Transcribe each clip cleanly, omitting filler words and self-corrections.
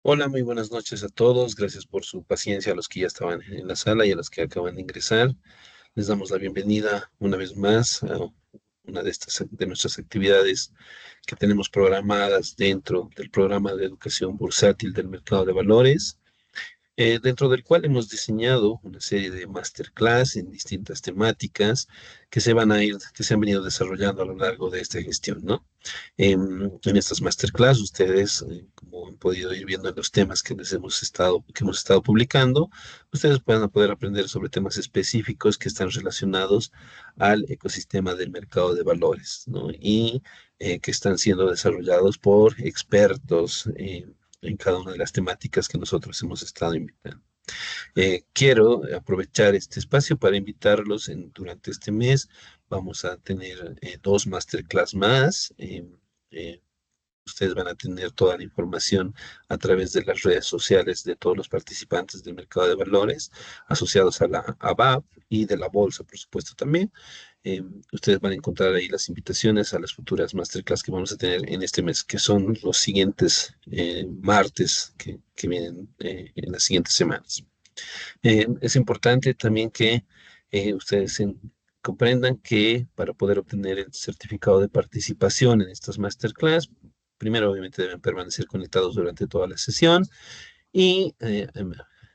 Hola, muy buenas noches a todos. Gracias por su paciencia a los que ya estaban en la sala y a los que acaban de ingresar. Les damos la bienvenida una vez más a una de nuestras actividades que tenemos programadas dentro del programa de educación bursátil del mercado de valores, dentro del cual hemos diseñado una serie de masterclass en distintas temáticas que se han venido desarrollando a lo largo de esta gestión, ¿no? En estas masterclass, ustedes, como han podido ir viendo en los temas que hemos estado publicando, ustedes van a poder aprender sobre temas específicos que están relacionados al ecosistema del mercado de valores, ¿no? Y que están siendo desarrollados por expertos en cada una de las temáticas que nosotros hemos estado invitando. Quiero aprovechar este espacio para invitarlos durante este mes. Vamos a tener dos masterclass más. Eh, Ustedes van a tener toda la información a través de las redes sociales de todos los participantes del mercado de valores asociados a la ABAP y de la bolsa, por supuesto, también. Eh, Ustedes van a encontrar ahí las invitaciones a las futuras masterclass que vamos a tener en este mes, que son los siguientes martes que vienen en las siguientes semanas. Es importante también que comprendan que para poder obtener el certificado de participación en estas masterclass, primero obviamente deben permanecer conectados durante toda la sesión y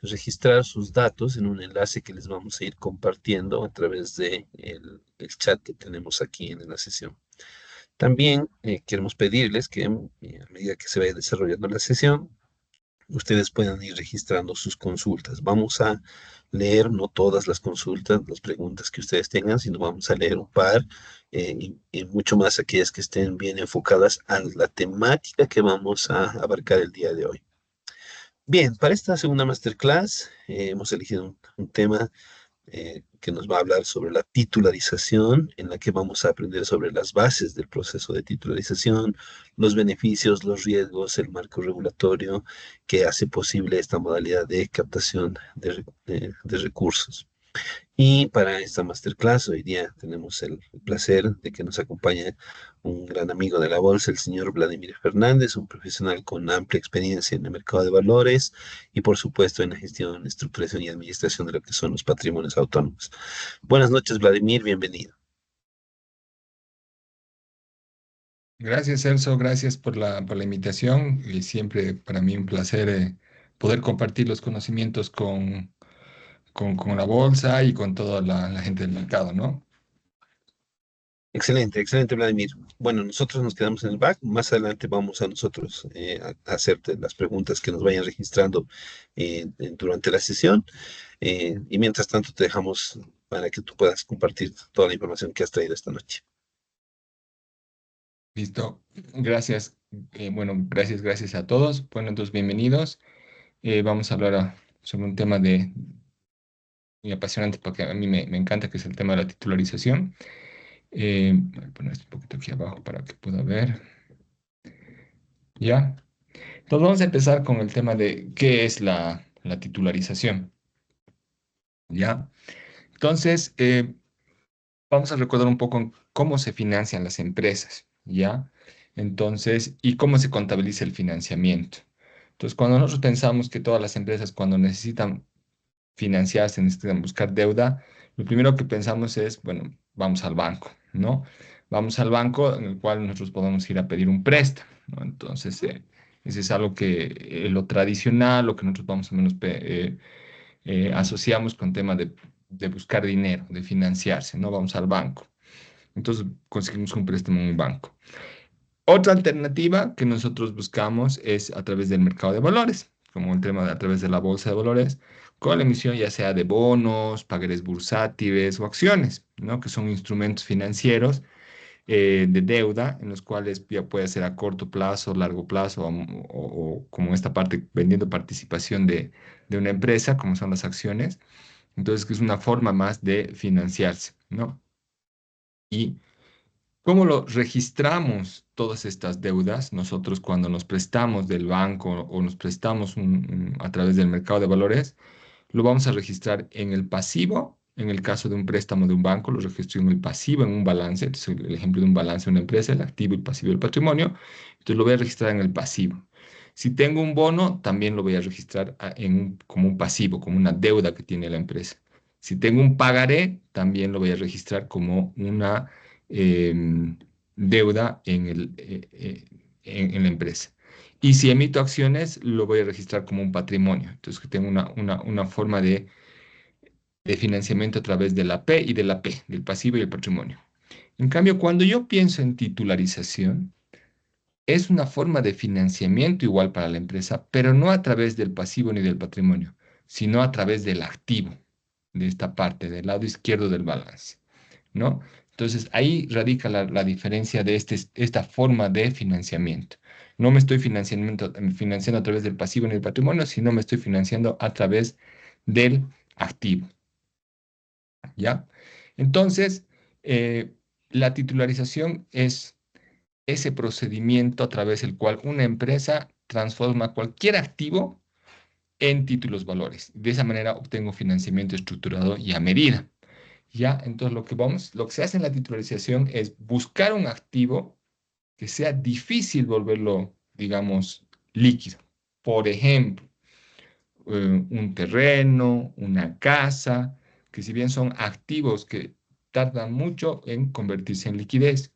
registrar sus datos en un enlace que les vamos a ir compartiendo a través de el chat que tenemos aquí en la sesión. También queremos pedirles que a medida que se vaya desarrollando la sesión, ustedes puedan ir registrando sus consultas. Vamos a leer no todas las consultas, las preguntas que ustedes tengan, sino vamos a leer un par y mucho más aquellas que estén bien enfocadas a la temática que vamos a abarcar el día de hoy. Bien, para esta segunda masterclass hemos elegido un tema que nos va a hablar sobre la titularización, en la que vamos a aprender sobre las bases del proceso de titularización, los beneficios, los riesgos, el marco regulatorio que hace posible esta modalidad de captación de recursos. Y para esta masterclass hoy día tenemos el placer de que nos acompañe un gran amigo de la bolsa, el señor Vladimir Fernández, un profesional con amplia experiencia en el mercado de valores y por supuesto en la gestión, estructuración y administración de lo que son los patrimonios autónomos. Buenas noches, Vladimir, bienvenido. Gracias, Celso, gracias por la invitación y siempre para mí un placer poder compartir los conocimientos con la bolsa y con toda la gente del mercado, ¿no? Excelente, excelente, Vladimir. Bueno, nosotros nos quedamos en el back. Más adelante vamos a nosotros a hacerte las preguntas que nos vayan registrando durante la sesión. Y mientras tanto, te dejamos para que tú puedas compartir toda la información que has traído esta noche. Listo, gracias. Bueno, gracias a todos. Bueno, entonces bienvenidos. Vamos a hablar sobre un tema muy apasionante porque a mí me encanta, que es el tema de la titularización. Voy a poner esto un poquito aquí abajo para que pueda ver. ¿Ya? Entonces vamos a empezar con el tema de qué es la titularización. ¿Ya? Entonces, vamos a recordar un poco cómo se financian las empresas, ¿ya? Entonces, y cómo se contabiliza el financiamiento. Entonces, cuando nosotros pensamos que todas las empresas, cuando necesitan financiarse, necesitan buscar deuda, lo primero que pensamos es, bueno, vamos al banco, ¿no? Vamos al banco en el cual nosotros podemos ir a pedir un préstamo, ¿no? Entonces, ese es algo que lo tradicional, lo que nosotros vamos a menos asociamos con tema de buscar dinero, de financiarse, ¿no? Vamos al banco. Entonces conseguimos un préstamo en un banco. Otra alternativa que nosotros buscamos es a través del mercado de valores, como el tema de a través de la bolsa de valores, con la emisión ya sea de bonos, pagarés bursátiles o acciones, ¿no? Que son instrumentos financieros de deuda, en los cuales ya puede ser a corto plazo, largo plazo, o como esta parte vendiendo participación de una empresa, como son las acciones. Entonces, que es una forma más de financiarse, ¿no? Y ¿cómo lo registramos todas estas deudas? Nosotros cuando nos prestamos del banco o nos prestamos a través del mercado de valores, lo vamos a registrar en el pasivo. En el caso de un préstamo de un banco, lo registro en el pasivo, en un balance. Entonces, el ejemplo de un balance de una empresa, el activo, el pasivo y el patrimonio. Entonces, lo voy a registrar en el pasivo. Si tengo un bono, también lo voy a registrar como un pasivo, como una deuda que tiene la empresa. Si tengo un pagaré, también lo voy a registrar como una em, deuda en la empresa. Y si emito acciones, lo voy a registrar como un patrimonio. Entonces, que tengo una forma de financiamiento a través de la P y de la P, del pasivo y el patrimonio. En cambio, cuando yo pienso en titularización, es una forma de financiamiento igual para la empresa, pero no a través del pasivo ni del patrimonio, sino a través del activo, de esta parte, del lado izquierdo del balance, ¿no? Entonces, ahí radica la diferencia de esta forma de financiamiento. No me estoy financiando a través del pasivo ni del patrimonio, sino me estoy financiando a través del activo, ¿ya? Entonces, eh, la titularización es ese procedimiento a través del cual una empresa transforma cualquier activo en títulos valores. De esa manera obtengo financiamiento estructurado y a medida. Ya, entonces lo que se hace en la titularización es buscar un activo que sea difícil volverlo, digamos, líquido. Por ejemplo, un terreno, una casa, que si bien son activos que tardan mucho en convertirse en liquidez,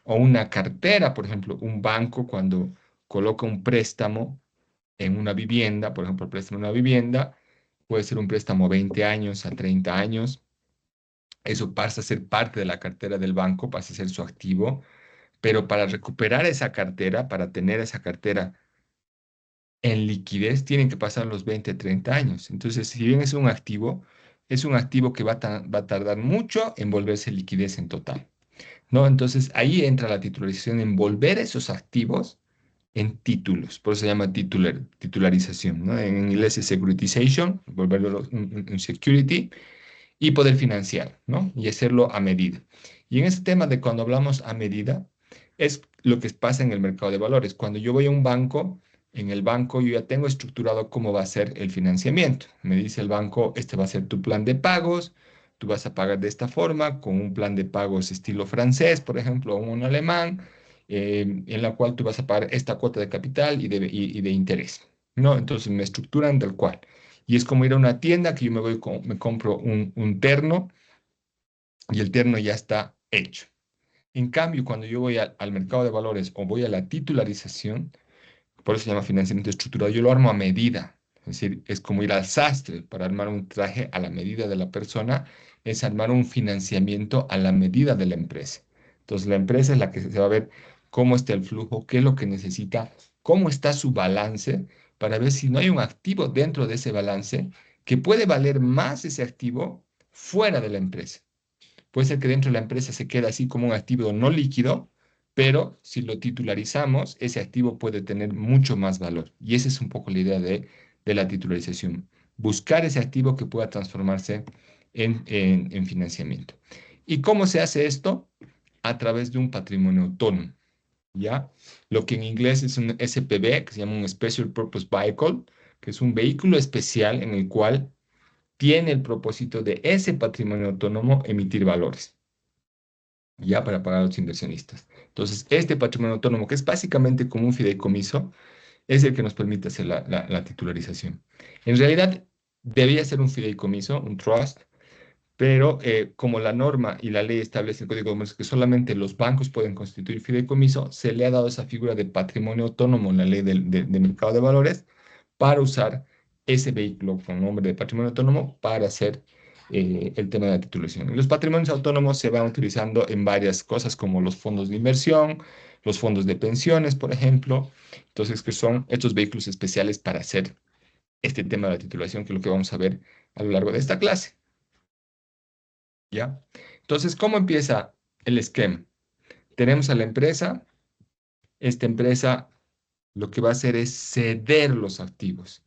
o una cartera, por ejemplo, un banco cuando coloca un préstamo en una vivienda, por ejemplo, el préstamo en una vivienda, puede ser un préstamo a 20 años, a 30 años, eso pasa a ser parte de la cartera del banco, pasa a ser su activo, pero para recuperar esa cartera, para tener esa cartera en liquidez tienen que pasar los 20, 30 años. Entonces, si bien es un activo que va a tardar mucho en volverse liquidez en total, ¿no? Entonces, ahí entra la titularización en volver esos activos en títulos. Por eso se llama titularización, ¿no? En inglés es securitization, volverlo un security y poder financiar, ¿no? Y hacerlo a medida. Y en ese tema de cuando hablamos a medida, es lo que pasa en el mercado de valores. Cuando yo voy a un banco, en el banco yo ya tengo estructurado cómo va a ser el financiamiento. Me dice el banco, este va a ser tu plan de pagos, tú vas a pagar de esta forma, con un plan de pagos estilo francés, por ejemplo, o un alemán, en la cual tú vas a pagar esta cuota de capital y de interés, ¿no? Entonces me estructuran del cual. Y es como ir a una tienda que yo me compro un terno y el terno ya está hecho. En cambio, cuando yo voy al mercado de valores o voy a la titularización, por eso se llama financiamiento estructurado, yo lo armo a medida. Es decir, es como ir al sastre para armar un traje a la medida de la persona, es armar un financiamiento a la medida de la empresa. Entonces, la empresa es la que se va a ver cómo está el flujo, qué es lo que necesita, cómo está su balance, para ver si no hay un activo dentro de ese balance que puede valer más ese activo fuera de la empresa. Puede ser que dentro de la empresa se quede así como un activo no líquido, pero si lo titularizamos, ese activo puede tener mucho más valor. Y esa es un poco la idea de la titularización. Buscar ese activo que pueda transformarse en financiamiento. ¿Y cómo se hace esto? A través de un patrimonio autónomo, ¿ya? Lo que en inglés es un SPV, que se llama un Special Purpose Vehicle, que es un vehículo especial en el cual tiene el propósito de ese patrimonio autónomo emitir valores, ya para pagar a los inversionistas. Entonces, este patrimonio autónomo, que es básicamente como un fideicomiso, es el que nos permite hacer la titularización. En realidad, debía ser un fideicomiso, un trust, pero como la norma y la ley establece el Código de Comercio que solamente los bancos pueden constituir fideicomiso, se le ha dado esa figura de patrimonio autónomo en la ley del mercado de valores para usar ese vehículo con nombre de patrimonio autónomo para hacer el tema de la titulación. Y los patrimonios autónomos se van utilizando en varias cosas como los fondos de inversión, los fondos de pensiones, por ejemplo. Entonces, que son estos vehículos especiales para hacer este tema de la titulación, que es lo que vamos a ver a lo largo de esta clase. ¿Ya? Entonces, ¿cómo empieza el esquema? Tenemos a la empresa. Esta empresa lo que va a hacer es ceder los activos,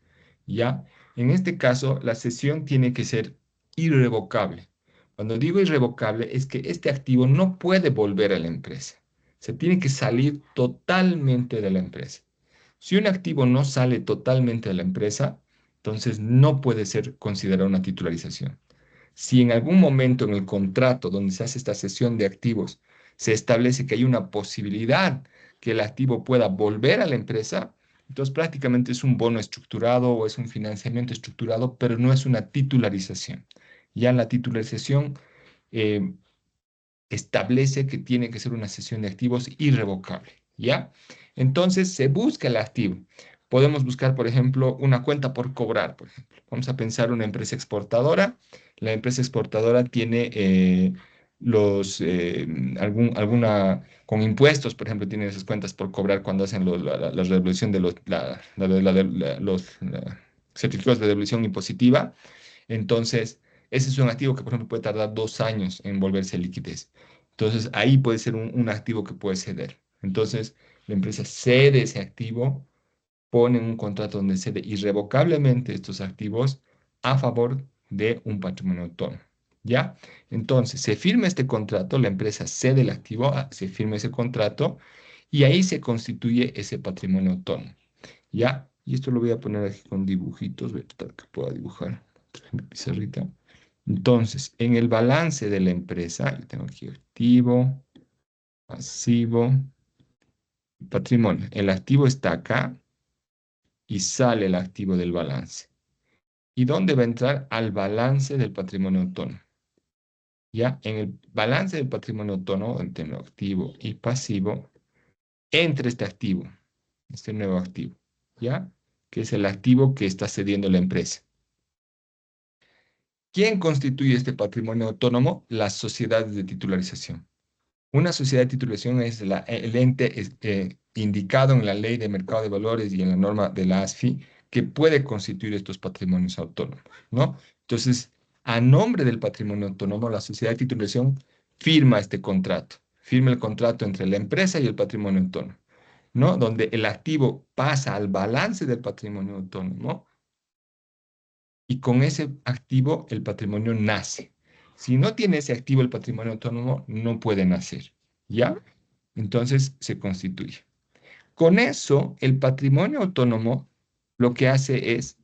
¿ya? En este caso, la cesión tiene que ser irrevocable. Cuando digo irrevocable, es que este activo no puede volver a la empresa. Se tiene que salir totalmente de la empresa. Si un activo no sale totalmente de la empresa, entonces no puede ser considerado una titularización. Si en algún momento en el contrato donde se hace esta cesión de activos se establece que hay una posibilidad que el activo pueda volver a la empresa, Entonces, prácticamente es un bono estructurado o es un financiamiento estructurado, pero no es una titularización. Ya en la titularización eh, establece que tiene que ser una cesión de activos irrevocable, ¿ya? Entonces, se busca el activo. Podemos buscar, por ejemplo, una cuenta por cobrar, por ejemplo. Vamos a pensar una empresa exportadora. La empresa exportadora tiene alguna, con impuestos, por ejemplo, tiene esas cuentas por cobrar cuando hacen la devolución de los certificados de devolución impositiva. Entonces, ese es un activo que, por ejemplo, puede tardar 2 años en volverse liquidez. Entonces, ahí puede ser un activo que puede ceder. Entonces, la empresa cede ese activo, pone un contrato donde cede irrevocablemente estos activos a favor de un patrimonio autónomo. ¿Ya? Entonces, se firma este contrato, la empresa cede el activo, se firma ese contrato y ahí se constituye ese patrimonio autónomo. ¿Ya? Y esto lo voy a poner aquí con dibujitos, voy a tratar que pueda dibujar en mi pizarrita. Entonces, en el balance de la empresa, yo tengo aquí activo, pasivo, patrimonio. El activo está acá y sale el activo del balance. ¿Y dónde va a entrar? Al balance del patrimonio autónomo. ¿Ya? En el balance del patrimonio autónomo, entre el activo y pasivo, entra este nuevo activo, ¿ya? Que es el activo que está cediendo la empresa. ¿Quién constituye este patrimonio autónomo? Las sociedades de titularización. Una sociedad de titulación es el ente indicado en la ley de mercado de valores y en la norma de la ASFI que puede constituir estos patrimonios autónomos, ¿no? Entonces, a nombre del patrimonio autónomo, la sociedad de titulación firma este contrato, firma el contrato entre la empresa y el patrimonio autónomo, ¿no? Donde el activo pasa al balance del patrimonio autónomo y con ese activo el patrimonio nace. Si no tiene ese activo el patrimonio autónomo, no puede nacer, ¿ya? Entonces se constituye. Con eso, el patrimonio autónomo lo que hace es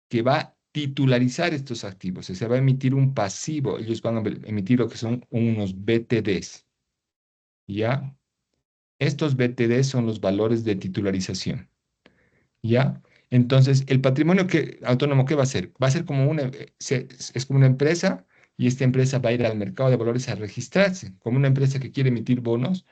que va a titularizar estos activos, se va a emitir un pasivo, ellos van a emitir lo que son unos BTDs, ¿ya? Estos BTDs son los valores de titularización. ¿Ya? Entonces, el patrimonio autónomo, ¿qué va a hacer? Va a ser como es como una empresa y esta empresa va a ir al mercado de valores a registrarse. Como una empresa que quiere emitir bonos,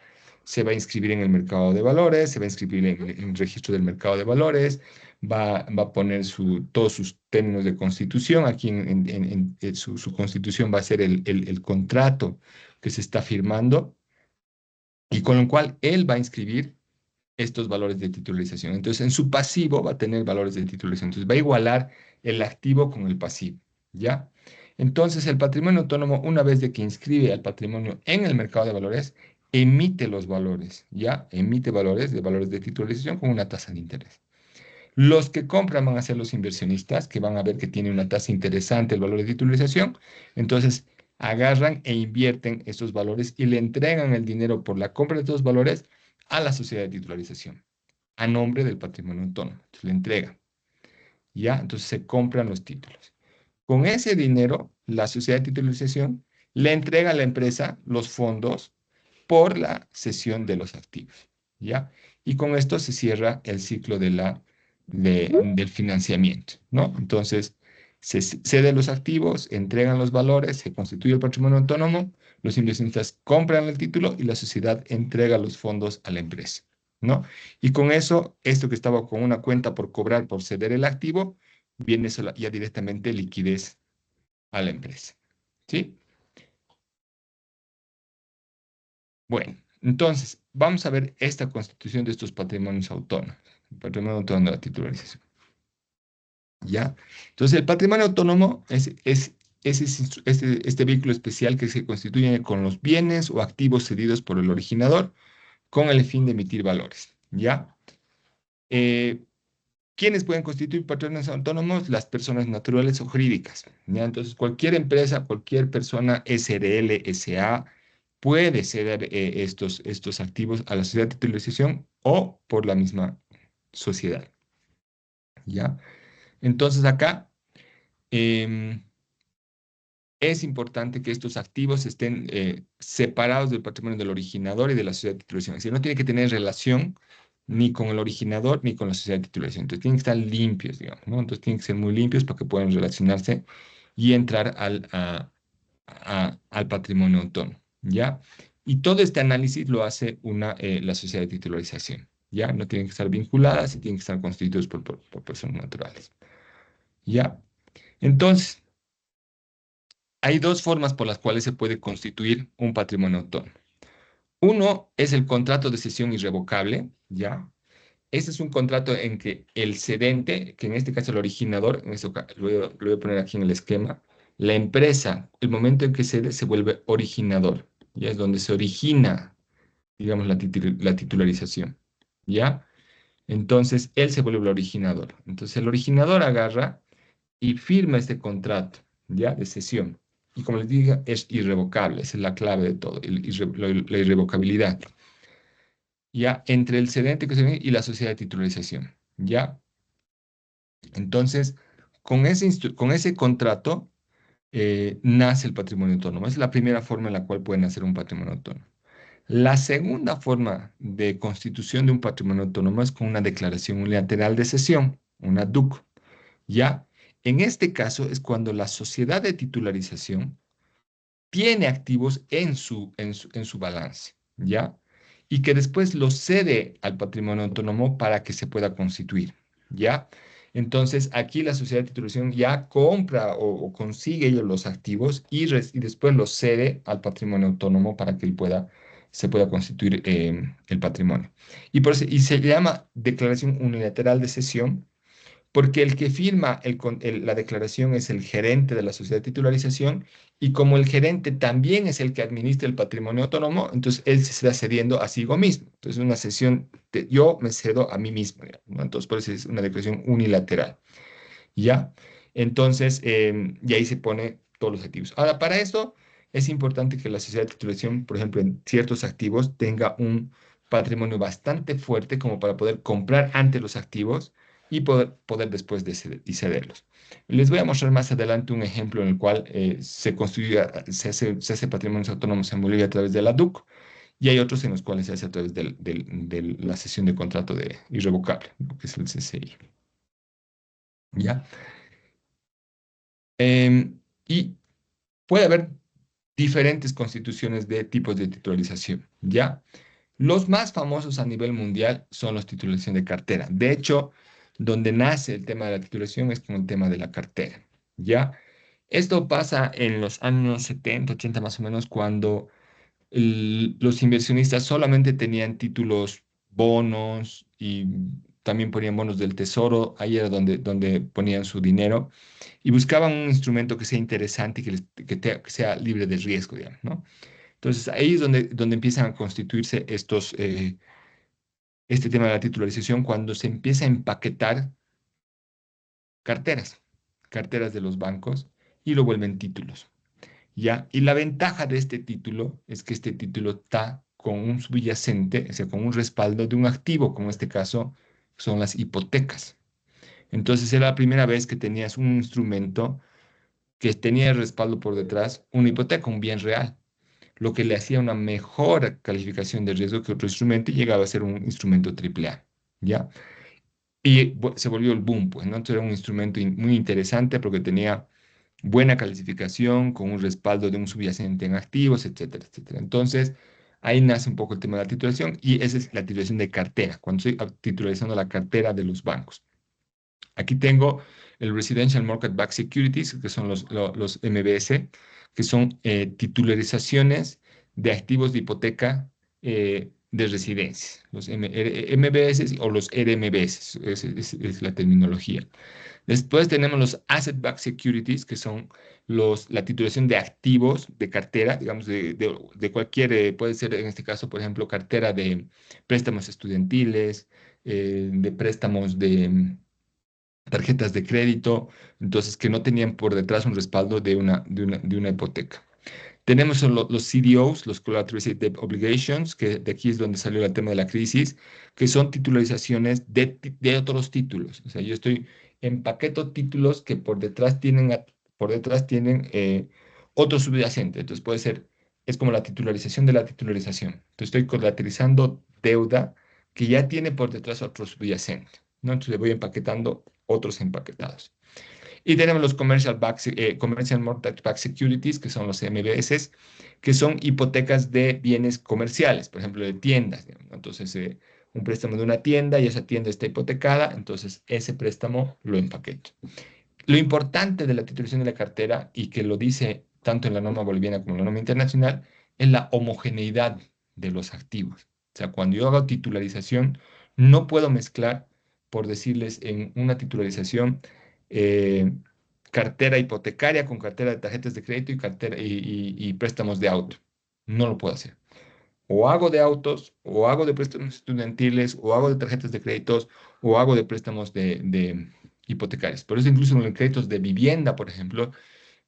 se va a inscribir en el mercado de valores, se va a inscribir en el registro del mercado de valores, va a poner todos sus términos de constitución. Aquí su constitución va a ser el contrato que se está firmando y con lo cual él va a inscribir estos valores de titularización. Entonces, en su pasivo va a tener valores de titularización. Entonces, va a igualar el activo con el pasivo, ¿ya? Entonces, el patrimonio autónomo, una vez de que inscribe al patrimonio en el mercado de valores, emite los valores, ¿ya? Emite valores de titularización con una tasa de interés. Los que compran van a ser los inversionistas, que van a ver que tiene una tasa interesante el valor de titularización. Entonces, agarran e invierten esos valores y le entregan el dinero por la compra de estos valores a la sociedad de titularización, a nombre del patrimonio autónomo. Entonces, le entregan, ¿ya? Entonces, se compran los títulos. Con ese dinero, la sociedad de titularización le entrega a la empresa los fondos por la cesión de los activos, ¿ya? Y con esto se cierra el ciclo del financiamiento, ¿no? Entonces, se ceden los activos, entregan los valores, se constituye el patrimonio autónomo, los inversionistas compran el título y la sociedad entrega los fondos a la empresa, ¿no? Y con eso, esto que estaba con una cuenta por cobrar por ceder el activo, viene ya directamente liquidez a la empresa, ¿sí? Bueno, entonces, vamos a ver esta constitución de estos patrimonios autónomos, el patrimonio autónomo de la titularización, ¿ya? Entonces, el patrimonio autónomo este vehículo especial que se constituye con los bienes o activos cedidos por el originador con el fin de emitir valores, ¿ya? Eh, ¿Quiénes pueden constituir patrimonios autónomos? Las personas naturales o jurídicas, ¿ya? Entonces, cualquier empresa, cualquier persona SRL, SA, puede ceder estos activos a la sociedad de titularización o por la misma sociedad, ¿ya? Entonces, acá em, es importante que estos activos estén separados del patrimonio del originador y de la sociedad de titularización. Es decir, no tiene que tener relación ni con el originador ni con la sociedad de titularización. Entonces tienen que estar limpios, digamos, ¿no? Entonces tienen que ser muy limpios para que puedan relacionarse y entrar al patrimonio autónomo, ¿ya? Y todo este análisis lo hace la sociedad de titularización, ¿ya? No tienen que estar vinculadas y tienen que estar constituidos por personas naturales, ¿ya? Entonces, hay dos formas por las cuales se puede constituir un patrimonio autónomo. Uno es el contrato de cesión irrevocable, ¿ya? Este es un contrato en que el cedente, que en este caso el originador, lo voy a poner aquí en el esquema, la empresa, el momento en que cede, se vuelve originador, ya es donde se origina, digamos, la titularización, ¿ya? Entonces, él se vuelve el originador. Entonces, el originador agarra y firma este contrato, ¿ya? De cesión. Y como les digo, es irrevocable, esa es la clave de todo, la irrevocabilidad, ¿ya? Entre el cedente que se ve y la sociedad de titularización, ¿ya? Entonces, con ese contrato nace el patrimonio autónomo. Es la primera forma en la cual puede nacer un patrimonio autónomo. La segunda forma de constitución de un patrimonio autónomo es con una declaración unilateral de cesión, una DUC. ¿Ya? En este caso es cuando la sociedad de titularización tiene activos en su balance, ¿ya? Y que después los cede al patrimonio autónomo para que se pueda constituir, ¿ya? Entonces, aquí la sociedad de titulación ya compra o consigue ellos los activos y después los cede al patrimonio autónomo para que se pueda constituir el patrimonio. Y se llama declaración unilateral de cesión porque el que firma la declaración es el gerente de la sociedad de titularización y como el gerente también es el que administra el patrimonio autónomo, entonces él se está cediendo a sí mismo. Entonces es una cesión, yo me cedo a mí mismo, digamos, ¿no? Entonces por eso es una declaración unilateral, ¿ya? Entonces, y ahí se pone todos los activos. Ahora, para esto es importante que la sociedad de titulación, por ejemplo, en ciertos activos, tenga un patrimonio bastante fuerte como para poder comprar antes los activos y poder después y cederlos. Les voy a mostrar más adelante un ejemplo en el cual se hace patrimonios autónomos en Bolivia a través de la DUC y hay otros en los cuales se hace a través de la cesión de contrato de irrevocable, ¿no? Que es el CCI. ¿Ya? Y puede haber diferentes constituciones de tipos de titularización, ¿ya? Los más famosos a nivel mundial son los titularización de cartera. De hecho, donde nace el tema de la titulación es con el tema de la cartera, ¿ya? Esto pasa en los años 70, 80 más o menos, cuando los inversionistas solamente tenían títulos, bonos y también ponían bonos del tesoro, ahí era donde ponían su dinero y buscaban un instrumento que sea interesante y que sea libre de riesgo, digamos, ¿no? Entonces ahí es donde empiezan a constituirse este tema de la titularización, cuando se empieza a empaquetar carteras, carteras de los bancos y lo vuelven títulos. ¿Ya? Y la ventaja de este título es que este título está con un subyacente, o sea, con un respaldo de un activo, como en este caso son las hipotecas. Entonces era la primera vez que tenías un instrumento que tenía el respaldo por detrás, una hipoteca, un bien real, lo que le hacía una mejor calificación de riesgo que otro instrumento y llegaba a ser un instrumento triple A, ¿ya? Y se volvió el boom, pues, ¿no? Entonces era un instrumento muy interesante porque tenía buena calificación, con un respaldo de un subyacente en activos, etcétera, etcétera. Entonces, ahí nace un poco el tema de la titulación y esa es la titulación de cartera, cuando estoy titularizando la cartera de los bancos. Aquí tengo el Residential Mortgage Backed Securities, que son los MBS, que son titularizaciones de activos de hipoteca de residencias, los MBS o los RMBS, es la terminología. Después tenemos los Asset-Backed Securities, que son la titulación de activos de cartera, digamos, de cualquier, puede ser en este caso, por ejemplo, cartera de préstamos estudiantiles, de préstamos de tarjetas de crédito, entonces que no tenían por detrás un respaldo de una hipoteca. Tenemos los CDOs, los Collateralized Debt Obligations, que de aquí es donde salió el tema de la crisis, que son titularizaciones de otros títulos. O sea, yo empaqueto títulos que por detrás tienen otro subyacente. Entonces es como la titularización de la titularización. Entonces estoy colateralizando deuda que ya tiene por detrás otro subyacente, ¿no? Entonces voy empaquetando otros empaquetados. Y tenemos los Commercial Mortgage Backed Securities, que son los MBS, que son hipotecas de bienes comerciales, por ejemplo, de tiendas, digamos, ¿no? Entonces, un préstamo de una tienda y esa tienda está hipotecada, entonces ese préstamo lo empaqueto. Lo importante de la titulación de la cartera, y que lo dice tanto en la norma boliviana como en la norma internacional, es la homogeneidad de los activos. O sea, cuando yo hago titularización, no puedo mezclar, por decirles, en una titularización, eh, cartera hipotecaria con cartera de tarjetas de crédito y, y préstamos de auto. No lo puedo hacer. O hago de autos, o hago de préstamos estudiantiles, o hago de tarjetas de créditos, o hago de préstamos de hipotecarios. Por eso incluso en los créditos de vivienda, por ejemplo,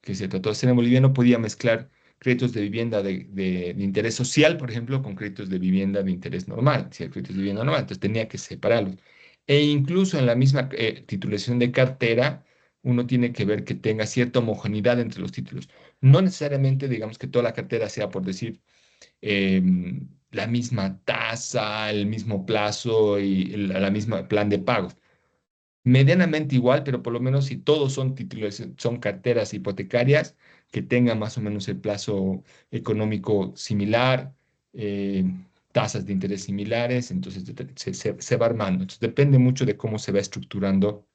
que se trató de hacer en Bolivia, no podía mezclar créditos de vivienda de interés social, por ejemplo, con créditos de vivienda de interés normal, si hay créditos de vivienda normal, entonces tenía que separarlos. E incluso en la misma titulación de cartera, uno tiene que ver que tenga cierta homogeneidad entre los títulos. No necesariamente, digamos, que toda la cartera sea, por decir, la misma tasa, el mismo plazo y la misma plan de pagos. Medianamente igual, pero por lo menos si todos son títulos, son carteras hipotecarias que tengan más o menos el plazo económico similar, eh, tasas de interés similares, entonces se va armando. Entonces depende mucho de cómo se va estructurando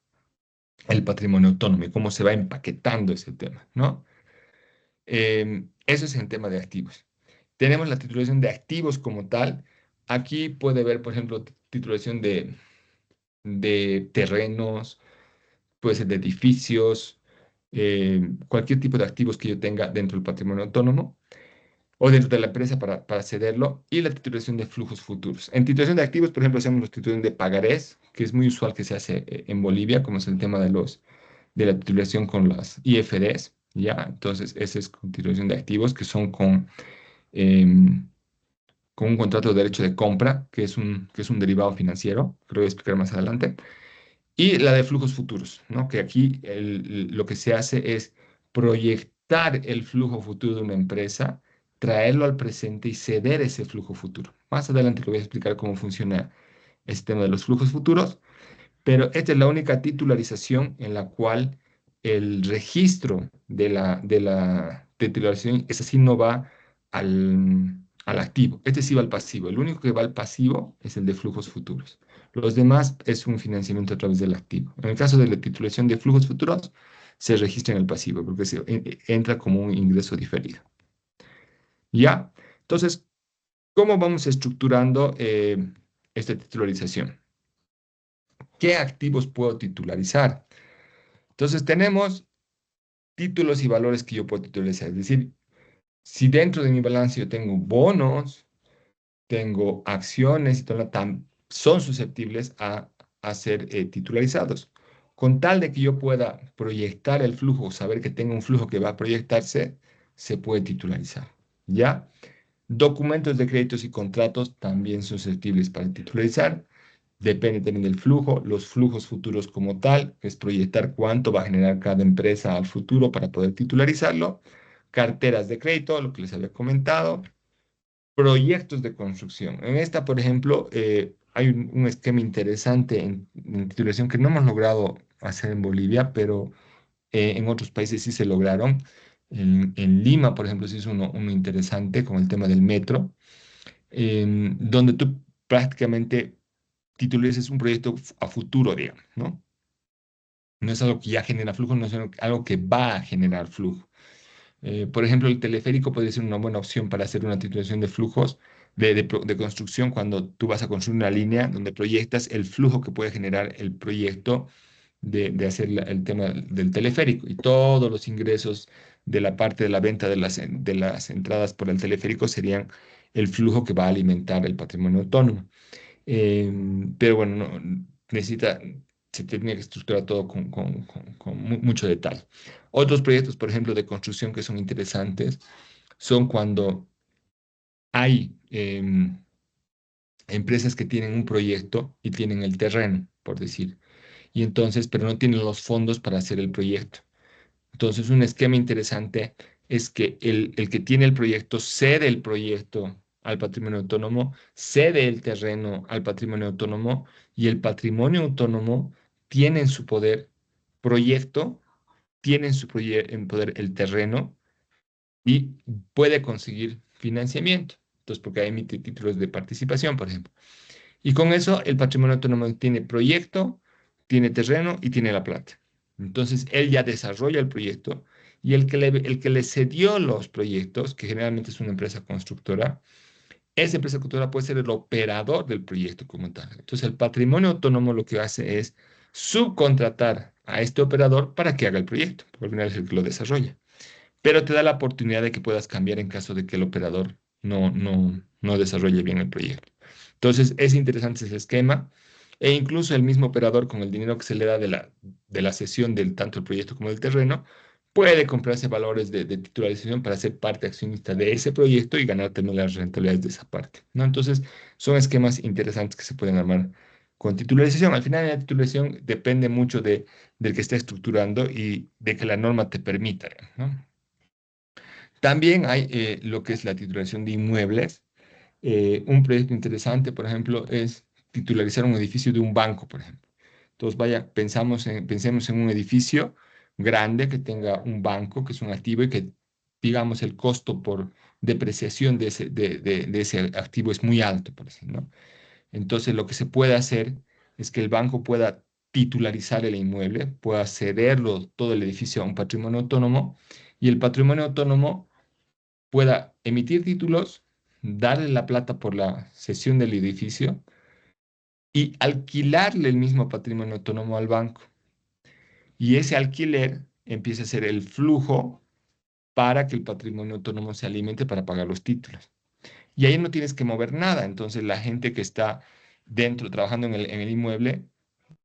el patrimonio autónomo y cómo se va empaquetando ese tema, ¿no? Eso es en tema de activos. Tenemos la titulación de activos como tal. Aquí puede haber, por ejemplo, titulación de terrenos, puede ser de edificios, cualquier tipo de activos que yo tenga dentro del patrimonio autónomo o dentro de la empresa para cederlo, y la titulación de flujos futuros. En titulación de activos, por ejemplo, hacemos la titulación de pagarés, que es muy usual que se hace en Bolivia, como es el tema de la titulación con las IFDs, ¿ya? Entonces, esa es con titulación de activos, que son em, con un contrato de derecho de compra, que es un derivado financiero, que lo voy a explicar más adelante. Y la de flujos futuros, ¿no? Que aquí lo que se hace es proyectar el flujo futuro de una empresa, traerlo al presente y ceder ese flujo futuro. Más adelante le voy a explicar cómo funciona este tema de los flujos futuros, pero esta es la única titularización en la cual el registro de la titularización, ese sí no va al activo, este sí va al pasivo. El único que va al pasivo es el de flujos futuros. Los demás es un financiamiento a través del activo. En el caso de la titulación de flujos futuros, se registra en el pasivo porque entra como un ingreso diferido. ¿Ya? Entonces, ¿cómo vamos estructurando esta titularización? ¿Qué activos puedo titularizar? Entonces tenemos títulos y valores que yo puedo titularizar. Es decir, si dentro de mi balance yo tengo bonos, tengo acciones y todo, son susceptibles a ser titularizados. Con tal de que yo pueda proyectar el flujo, saber que tengo un flujo que va a proyectarse, se puede titularizar. ¿Ya? Documentos de créditos y contratos también susceptibles para titularizar. Depende también del flujo, los flujos futuros como tal, que es proyectar cuánto va a generar cada empresa al futuro para poder titularizarlo. Carteras de crédito, lo que les había comentado. Proyectos de construcción. En esta, por ejemplo, hay un esquema interesante en titulación que no hemos logrado hacer en Bolivia, pero en otros países sí se lograron. En Lima, por ejemplo, se hizo uno interesante con el tema del metro, donde tú prácticamente titularizas un proyecto a futuro, digamos, ¿no? No es algo que ya genera flujo, no es algo que va a generar flujo. Por ejemplo, el teleférico podría ser una buena opción para hacer una titulación de flujos de construcción cuando tú vas a construir una línea donde proyectas el flujo que puede generar el proyecto de hacer el tema del teleférico y todos los ingresos de la parte de la venta de las entradas por el teleférico serían el flujo que va a alimentar el patrimonio autónomo. Pero bueno, necesita, se tiene que estructurar todo con mucho detalle. Otros proyectos, por ejemplo, de construcción que son interesantes, son cuando hay empresas que tienen un proyecto y tienen el terreno, por decir, y entonces, pero no tienen los fondos para hacer el proyecto. Entonces, un esquema interesante es que el que tiene el proyecto cede el proyecto al patrimonio autónomo, cede el terreno al patrimonio autónomo y el patrimonio autónomo tiene en su poder proyecto, tiene en su en poder el terreno y puede conseguir financiamiento. Entonces, porque emite títulos de participación, por ejemplo. Y con eso el patrimonio autónomo tiene proyecto, tiene terreno y tiene la plata. Entonces, él ya desarrolla el proyecto y el que le cedió los proyectos, que generalmente es una empresa constructora, esa empresa constructora puede ser el operador del proyecto como tal. Entonces, el patrimonio autónomo lo que hace es subcontratar a este operador para que haga el proyecto, porque al final es el que lo desarrolla. Pero te da la oportunidad de que puedas cambiar en caso de que el operador no desarrolle bien el proyecto. Entonces, es interesante ese esquema. E incluso el mismo operador, con el dinero que se le da de la cesión del tanto el proyecto como del terreno, puede comprarse valores de titularización para ser parte accionista de ese proyecto y ganar también las rentabilidades de esa parte, ¿no? Entonces, son esquemas interesantes que se pueden armar con titularización. Al final, la titularización depende mucho del que esté estructurando y de que la norma te permita, ¿no? También hay lo que es la titularización de inmuebles. Un proyecto interesante, por ejemplo, es titularizar un edificio de un banco, por ejemplo. Entonces, vaya, pensemos en un edificio grande que tenga un banco, que es un activo y que, digamos, el costo por depreciación de ese activo es muy alto, por decir, ¿no? Entonces, lo que se puede hacer es que el banco pueda titularizar el inmueble, pueda cederlo todo el edificio a un patrimonio autónomo y el patrimonio autónomo pueda emitir títulos, darle la plata por la cesión del edificio y alquilarle el mismo patrimonio autónomo al banco. Y ese alquiler empieza a ser el flujo para que el patrimonio autónomo se alimente para pagar los títulos. Y ahí no tienes que mover nada. Entonces la gente que está dentro trabajando en el inmueble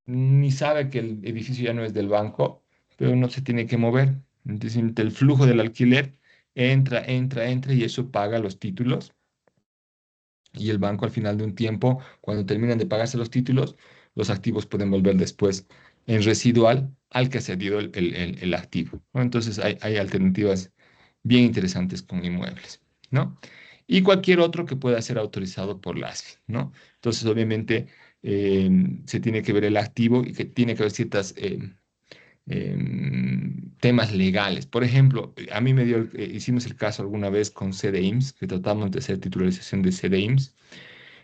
ni sabe que el edificio ya no es del banco, pero no se tiene que mover. Entonces el flujo del alquiler entra y eso paga los títulos y el banco al final de un tiempo, cuando terminan de pagarse los títulos, los activos pueden volver después en residual al que ha cedido el activo, ¿no? Entonces hay alternativas bien interesantes con inmuebles, ¿no? Y cualquier otro que pueda ser autorizado por la ASFI, ¿no? Entonces, obviamente, eh, se tiene que ver el activo y que tiene que haber ciertas temas legales. Por ejemplo, a mí hicimos el caso alguna vez con CDIMS, que tratamos de hacer titularización de CDIMS,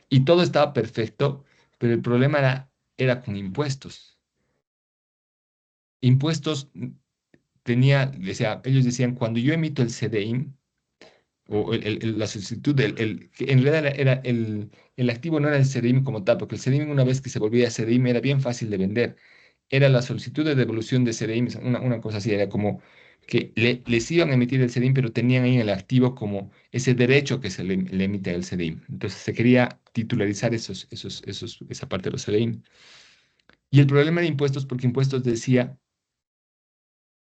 y todo estaba perfecto, pero el problema era con impuestos. Impuestos ellos decían, cuando yo emito el CDIM, o la solicitud, que en realidad era el activo no era el CDIM como tal, porque el CDIM una vez que se volvía CDIM era bien fácil de vender. Era la solicitud de devolución de CDIM, una cosa así, era como que les iban a emitir el CDIM, pero tenían ahí en el activo como ese derecho que le emite el CDIM. Entonces se quería titularizar esa parte de los CDIM. Y el problema de impuestos, porque impuestos decía,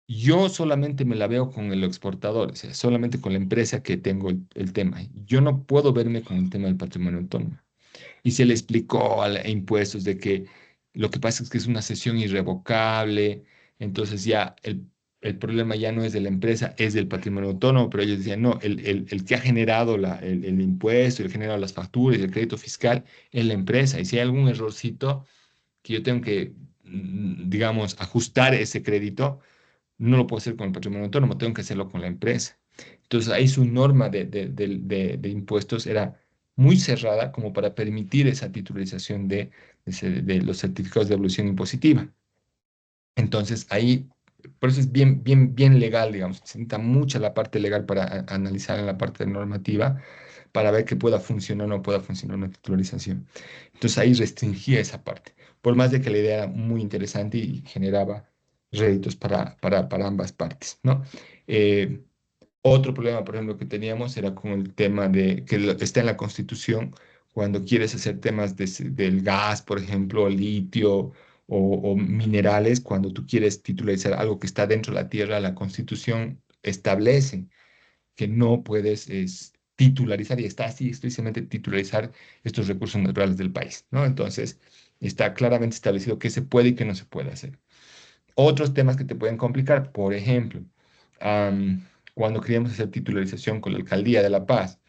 yo solamente me la veo con el exportador, o sea, solamente con la empresa que tengo el tema. Yo no puedo verme con el tema del patrimonio autónomo. Y se le explicó a impuestos de que lo que pasa es que es una cesión irrevocable, entonces ya el problema ya no es de la empresa, es del patrimonio autónomo, pero ellos decían, no, el que ha generado el impuesto, el que ha generado las facturas y el crédito fiscal es la empresa. Y si hay algún errorcito que yo tengo que, digamos, ajustar ese crédito, no lo puedo hacer con el patrimonio autónomo, tengo que hacerlo con la empresa. Entonces ahí su norma de impuestos era muy cerrada como para permitir esa titularización de los certificados de evolución impositiva. Entonces ahí, por eso es bien, bien, bien legal, digamos, se necesita mucha la parte legal para analizar en la parte normativa para ver que pueda funcionar o no pueda funcionar una titularización. Entonces ahí restringía esa parte, por más de que la idea era muy interesante y generaba réditos para ambas partes, ¿no? Eh, Otro problema, por ejemplo, que teníamos era con el tema de que está en la Constitución, cuando quieres hacer temas del gas, por ejemplo, litio o minerales, cuando tú quieres titularizar algo que está dentro de la tierra, la Constitución establece que no puedes titularizar, y está así explícitamente titularizar estos recursos naturales del país, ¿no? Entonces, está claramente establecido qué se puede y qué no se puede hacer. Otros temas que te pueden complicar, por ejemplo, cuando queríamos hacer titularización con la Alcaldía de La Paz,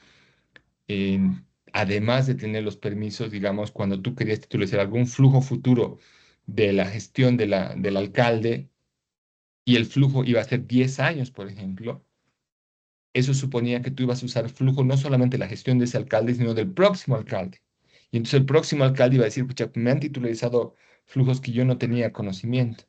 además de tener los permisos, digamos, cuando tú querías titularizar algún flujo futuro de la gestión del alcalde y el flujo iba a ser 10 años, por ejemplo, eso suponía que tú ibas a usar flujo no solamente de la gestión de ese alcalde, sino del próximo alcalde. Y entonces el próximo alcalde iba a decir, pucha, me han titularizado flujos que yo no tenía conocimiento.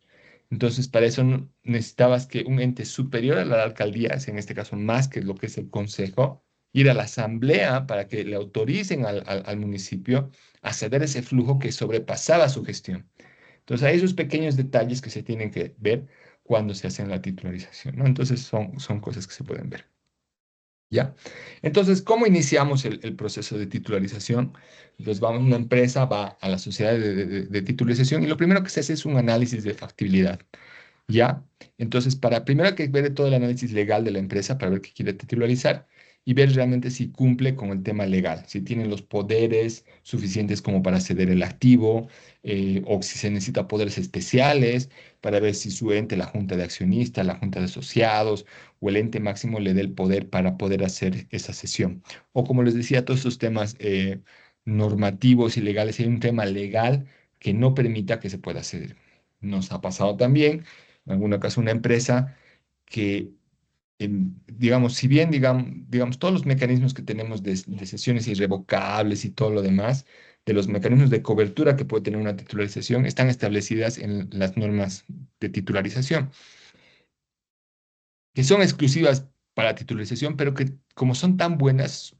Entonces, para eso necesitabas que un ente superior a la alcaldía, en este caso más que lo que es el consejo, ir a la asamblea para que le autoricen al municipio a ceder ese flujo que sobrepasaba su gestión. Entonces, hay esos pequeños detalles que se tienen que ver cuando se hace la titularización, ¿no? Entonces, son cosas que se pueden ver. ¿Ya? Entonces, ¿cómo iniciamos el proceso de titularización? Entonces, vamos a una empresa, va a la sociedad de titularización y lo primero que se hace es un análisis de factibilidad. ¿Ya? Entonces, primero hay que ver todo el análisis legal de la empresa para ver qué quiere titularizar y ver realmente si cumple con el tema legal, si tienen los poderes suficientes como para ceder el activo, o si se necesita poderes especiales para ver si su ente, la junta de accionistas, la junta de asociados o el ente máximo le dé el poder para poder hacer esa cesión. O como les decía, todos estos temas normativos y legales, si hay un tema legal que no permita que se pueda ceder. Nos ha pasado también en alguna ocasión una empresa que, digamos, si bien, digamos, todos los mecanismos que tenemos de sesiones irrevocables y todo lo demás, de los mecanismos de cobertura que puede tener una titularización, están establecidas en las normas de titularización, que son exclusivas para titularización, pero que como son tan buenas,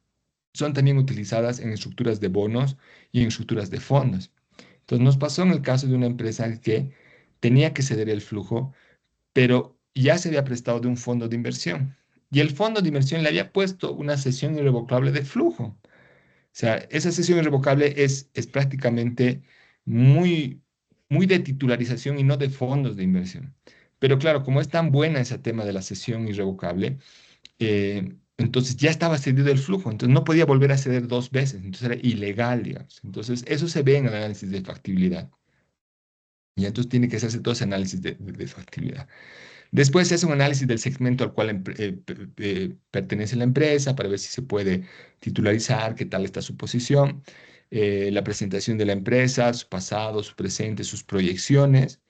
son también utilizadas en estructuras de bonos y en estructuras de fondos. Entonces nos pasó en el caso de una empresa que tenía que ceder el flujo, pero ya se había prestado de un fondo de inversión. Y el fondo de inversión le había puesto una cesión irrevocable de flujo. O sea, esa cesión irrevocable es prácticamente muy, muy de titularización y no de fondos de inversión. Pero claro, como es tan buena ese tema de la cesión irrevocable, entonces ya estaba cedido el flujo, entonces no podía volver a ceder dos veces, entonces era ilegal, digamos. Entonces eso se ve en el análisis de factibilidad. Y entonces tiene que hacerse todo ese análisis de factibilidad. Después se hace un análisis del segmento al cual pertenece la empresa para ver si se puede titularizar, qué tal está su posición, la presentación de la empresa, su pasado, su presente, sus proyecciones,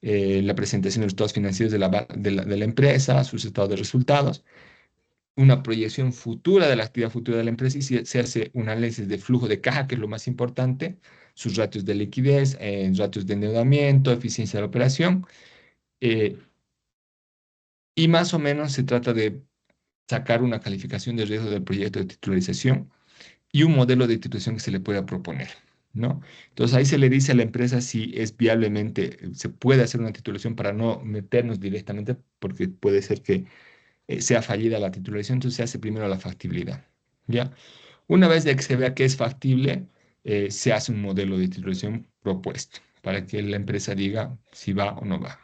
la presentación de los estados financieros de la empresa, sus estados de resultados, una proyección futura de la actividad futura de la empresa y se hace un análisis de flujo de caja, que es lo más importante, sus ratios de liquidez, ratios de endeudamiento, eficiencia de la operación. eh, y más o menos se trata de sacar una calificación de riesgo del proyecto de titularización y un modelo de titulación que se le pueda proponer, ¿no? Entonces ahí se le dice a la empresa si es viablemente, se puede hacer una titulación para no meternos directamente, porque puede ser que sea fallida la titulación, entonces se hace primero la factibilidad, ¿ya? Una vez de que se vea que es factible, se hace un modelo de titulación propuesto para que la empresa diga si va o no va.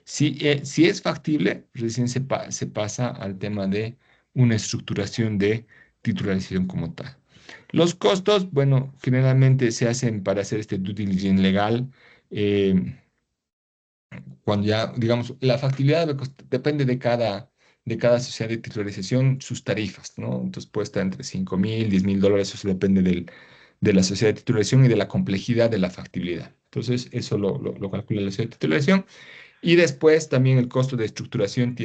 Si es factible, recién se pasa al tema de una estructuración de titularización como tal. Los costos, bueno, generalmente se hacen para hacer este due diligence legal. eh, Cuando ya, digamos, la factibilidad depende de cada sociedad de titularización, sus tarifas, ¿no? Entonces puede estar entre 5.000, 10.000 dólares, eso depende de la sociedad de titularización y de la complejidad de la factibilidad. Entonces, eso lo calcula la sociedad de titularización. Y después también el costo de estructuración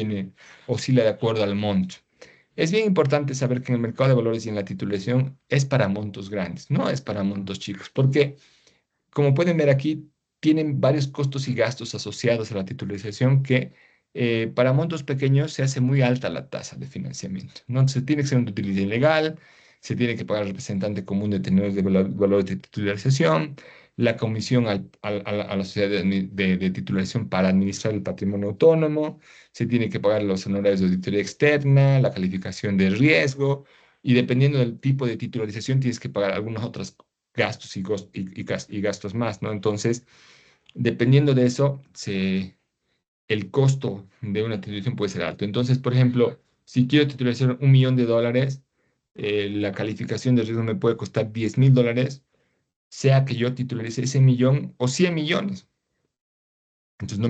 oscila de acuerdo al monto. Es bien importante saber que en el mercado de valores y en la titulación es para montos grandes, no es para montos chicos, porque como pueden ver aquí, tienen varios costos y gastos asociados a la titularización que para montos pequeños se hace muy alta la tasa de financiamiento, ¿no? Se tiene que ser una utilidad legal, se tiene que pagar al representante común de tenedores de valores de titularización, la comisión a la sociedad de titularización para administrar el patrimonio autónomo, se tiene que pagar los honorarios de auditoría externa, la calificación de riesgo, y dependiendo del tipo de titularización tienes que pagar algunas otras gastos y gastos más, ¿no? Entonces, dependiendo de eso, el costo de una titulación puede ser alto. Entonces, por ejemplo, si quiero titularizar 1 millón de dólares, la calificación de riesgo me puede costar 10.000 dólares, sea que yo titularice ese millón o 100 millones. Entonces, no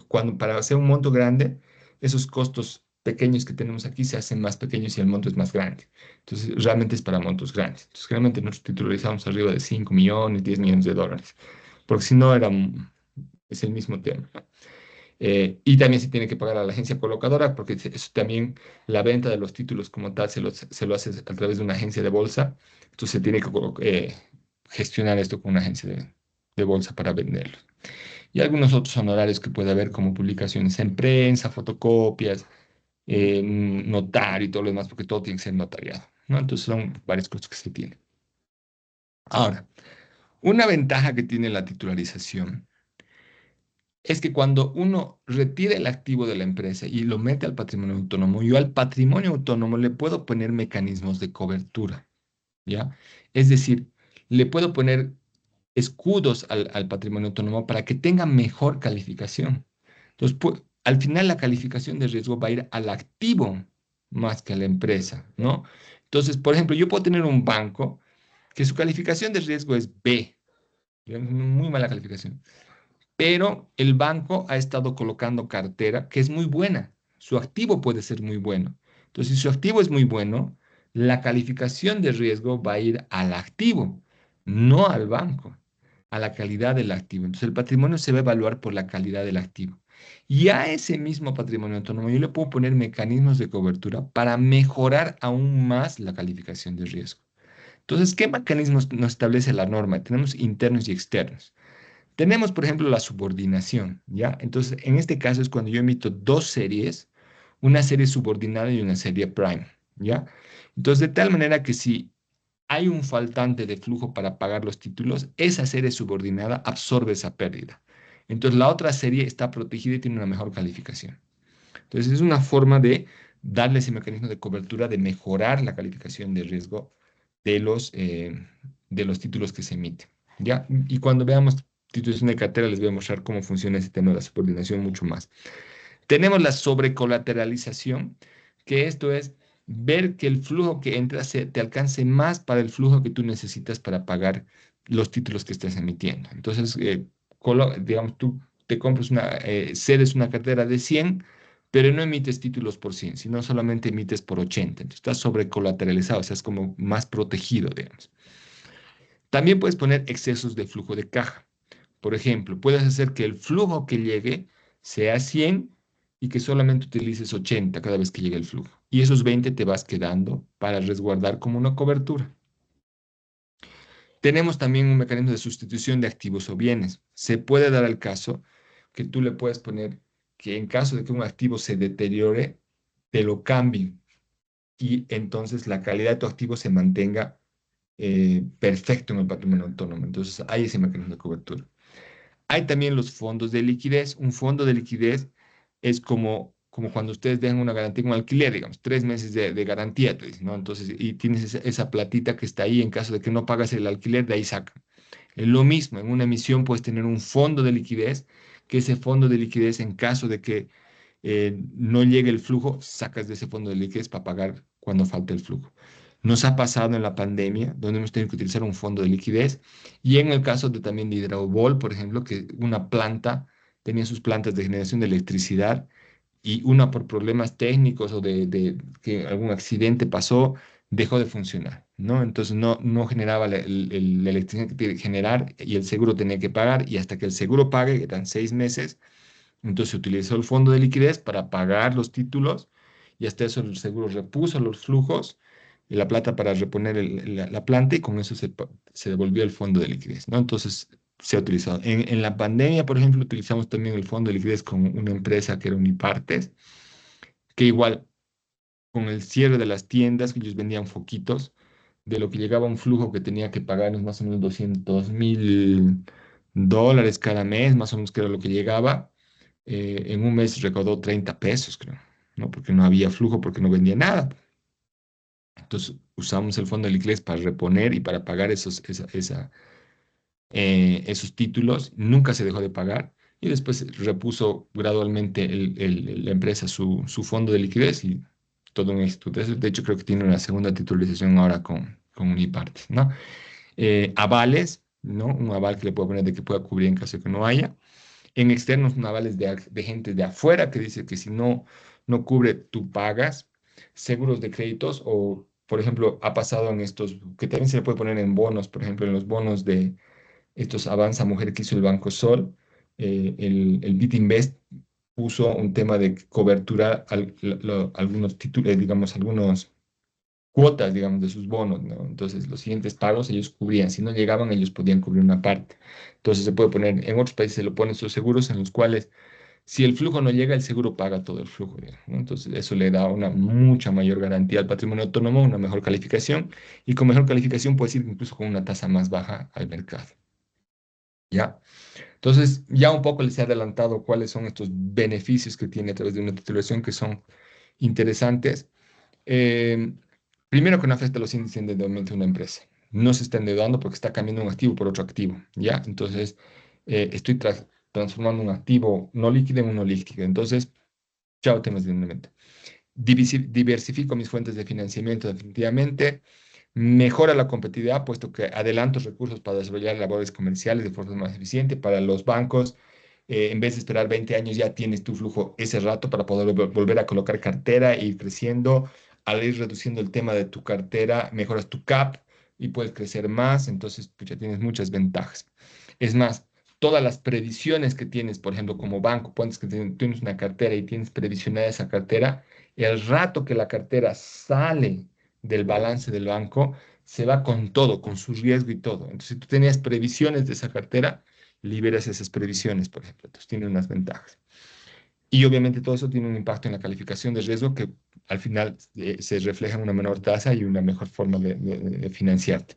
cuando para hacer un monto grande, esos costos pequeños que tenemos aquí se hacen más pequeños y el monto es más grande. Entonces, realmente es para montos grandes. Entonces, generalmente nosotros titularizamos arriba de 5 millones, 10 millones de dólares, porque si no era, es el mismo tema, ¿no? Y también se tiene que pagar a la agencia colocadora, porque eso también, la venta de los títulos como tal, se lo hace a través de una agencia de bolsa. Entonces se tiene que gestionar esto con una agencia de bolsa para venderlos. Y algunos otros honorarios que puede haber, como publicaciones en prensa, fotocopias, notario y todo lo demás, porque todo tiene que ser notariado, ¿no? Entonces son varios costos que se tienen. Ahora, una ventaja que tiene la titularización es que cuando uno retira el activo de la empresa y lo mete al patrimonio autónomo, yo al patrimonio autónomo le puedo poner mecanismos de cobertura, ¿ya? Es decir, le puedo poner escudos al patrimonio autónomo para que tenga mejor calificación. Entonces, al final la calificación de riesgo va a ir al activo más que a la empresa, ¿no? Entonces, por ejemplo, yo puedo tener un banco que su calificación de riesgo es B, digamos, muy mala calificación, pero el banco ha estado colocando cartera que es muy buena. Su activo puede ser muy bueno. Entonces, si su activo es muy bueno, la calificación de riesgo va a ir al activo, no al banco, a la calidad del activo. Entonces, el patrimonio se va a evaluar por la calidad del activo. Y a ese mismo patrimonio autónomo yo le puedo poner mecanismos de cobertura para mejorar aún más la calificación de riesgo. Entonces, ¿qué mecanismos nos establece la norma? Tenemos internos y externos. Tenemos, por ejemplo, la subordinación, ¿ya? Entonces, en este caso es cuando yo emito dos series, una serie subordinada y una serie prime, ¿ya? Entonces, de tal manera que si hay un faltante de flujo para pagar los títulos, esa serie subordinada absorbe esa pérdida. Entonces, la otra serie está protegida y tiene una mejor calificación. Entonces, es una forma de darle ese mecanismo de cobertura, de mejorar la calificación de riesgo de los títulos que se emiten, ¿ya? Y cuando veamos titulación de cartera, les voy a mostrar cómo funciona ese tema de la subordinación mucho más. Tenemos la sobrecolateralización, que esto es ver que el flujo que entra te alcance más para el flujo que tú necesitas para pagar los títulos que estás emitiendo. Entonces, digamos, tú te compras cedes una cartera de 100, pero no emites títulos por 100, sino solamente emites por 80. Entonces, estás sobrecolateralizado, o sea, es como más protegido, digamos. También puedes poner excesos de flujo de caja. Por ejemplo, puedes hacer que el flujo que llegue sea 100 y que solamente utilices 80 cada vez que llegue el flujo. Y esos 20 te vas quedando para resguardar como una cobertura. Tenemos también un mecanismo de sustitución de activos o bienes. Se puede dar el caso que tú le puedes poner que en caso de que un activo se deteriore, te lo cambien y entonces la calidad de tu activo se mantenga perfecto en el patrimonio autónomo. Entonces hay ese mecanismo de cobertura. Hay también los fondos de liquidez. Un fondo de liquidez es como cuando ustedes dejan una garantía con alquiler, digamos, 3 meses de garantía, tú dices, ¿no? Entonces, y tienes esa platita que está ahí en caso de que no pagas el alquiler, de ahí sacan. Es lo mismo, en una emisión puedes tener un fondo de liquidez, que ese fondo de liquidez, en caso de que no llegue el flujo, sacas de ese fondo de liquidez para pagar cuando falte el flujo. Nos ha pasado en la pandemia, donde hemos tenido que utilizar un fondo de liquidez, y en el caso también de Hidraubol, por ejemplo, que una planta tenía sus plantas de generación de electricidad y una por problemas técnicos o de que algún accidente pasó, dejó de funcionar, ¿no? Entonces no generaba la electricidad que tiene que generar y el seguro tenía que pagar y hasta que el seguro pague, que eran 6 meses, entonces se utilizó el fondo de liquidez para pagar los títulos y hasta eso el seguro repuso los flujos y la plata para reponer la planta y con eso se devolvió el fondo de liquidez, ¿no? Entonces se ha utilizado. En la pandemia, por ejemplo, utilizamos también el fondo de liquidez con una empresa que era Unipartes, que igual con el cierre de las tiendas, que ellos vendían foquitos, de lo que llegaba un flujo que tenía que pagarnos más o menos $200,000 cada mes, más o menos que era lo que llegaba. En un mes recaudó 30 pesos, creo, ¿no? Porque no había flujo, porque no vendía nada. Entonces usamos el fondo de liquidez para reponer y para pagar esos títulos. Nunca se dejó de pagar y después repuso gradualmente la empresa su fondo de liquidez y todo un éxito. De hecho, creo que tiene una segunda titulización ahora con Unipartes, ¿no? Avales, ¿no? Un aval que le puedo poner de que pueda cubrir en caso de que no haya. En externos, un aval es de gente de afuera que dice que si no no cubre, tú pagas. Seguros de créditos o, por ejemplo, ha pasado en estos, que también se le puede poner en bonos, por ejemplo, en los bonos de estos Avanza Mujer que hizo el Banco Sol, el Bitinvest puso un tema de cobertura algunos títulos, digamos, algunos cuotas, digamos, de sus bonos, ¿no? Entonces, los siguientes pagos ellos cubrían. Si no llegaban, ellos podían cubrir una parte. Entonces, se puede poner, en otros países se lo ponen sus seguros en los cuales, si el flujo no llega, el seguro paga todo el flujo, digamos, ¿no? Entonces, eso le da una mucha mayor garantía al patrimonio autónomo, una mejor calificación, y con mejor calificación puedes ir incluso con una tasa más baja al mercado, ¿ya? Entonces, ya un poco les he adelantado cuáles son estos beneficios que tiene a través de una titulación que son interesantes. Eh, Primero que no afecta los índices de endeudamiento de una empresa. No se está endeudando porque está cambiando un activo por otro activo, ¿ya? Entonces, estoy transformando un activo no líquido en uno líquido. Entonces, chao temas de endeudamiento. Diversifico mis fuentes de financiamiento definitivamente. Mejora la competitividad, puesto que adelanto recursos para desarrollar labores comerciales de forma más eficiente. Para los bancos, en vez de esperar 20 años, ya tienes tu flujo ese rato para poder volver a colocar cartera e ir creciendo. Al ir reduciendo el tema de tu cartera, mejoras tu CAP y puedes crecer más. Entonces, pues ya tienes muchas ventajas. Es más, todas las previsiones que tienes, por ejemplo, como banco, pones que tienes una cartera y tienes previsionada esa cartera, el rato que la cartera sale del balance del banco, se va con todo, con su riesgo y todo. Entonces, si tú tenías previsiones de esa cartera, liberas esas previsiones, por ejemplo. Entonces, tiene unas ventajas. Y obviamente todo eso tiene un impacto en la calificación de riesgo que al final se refleja en una menor tasa y una mejor forma de financiarte.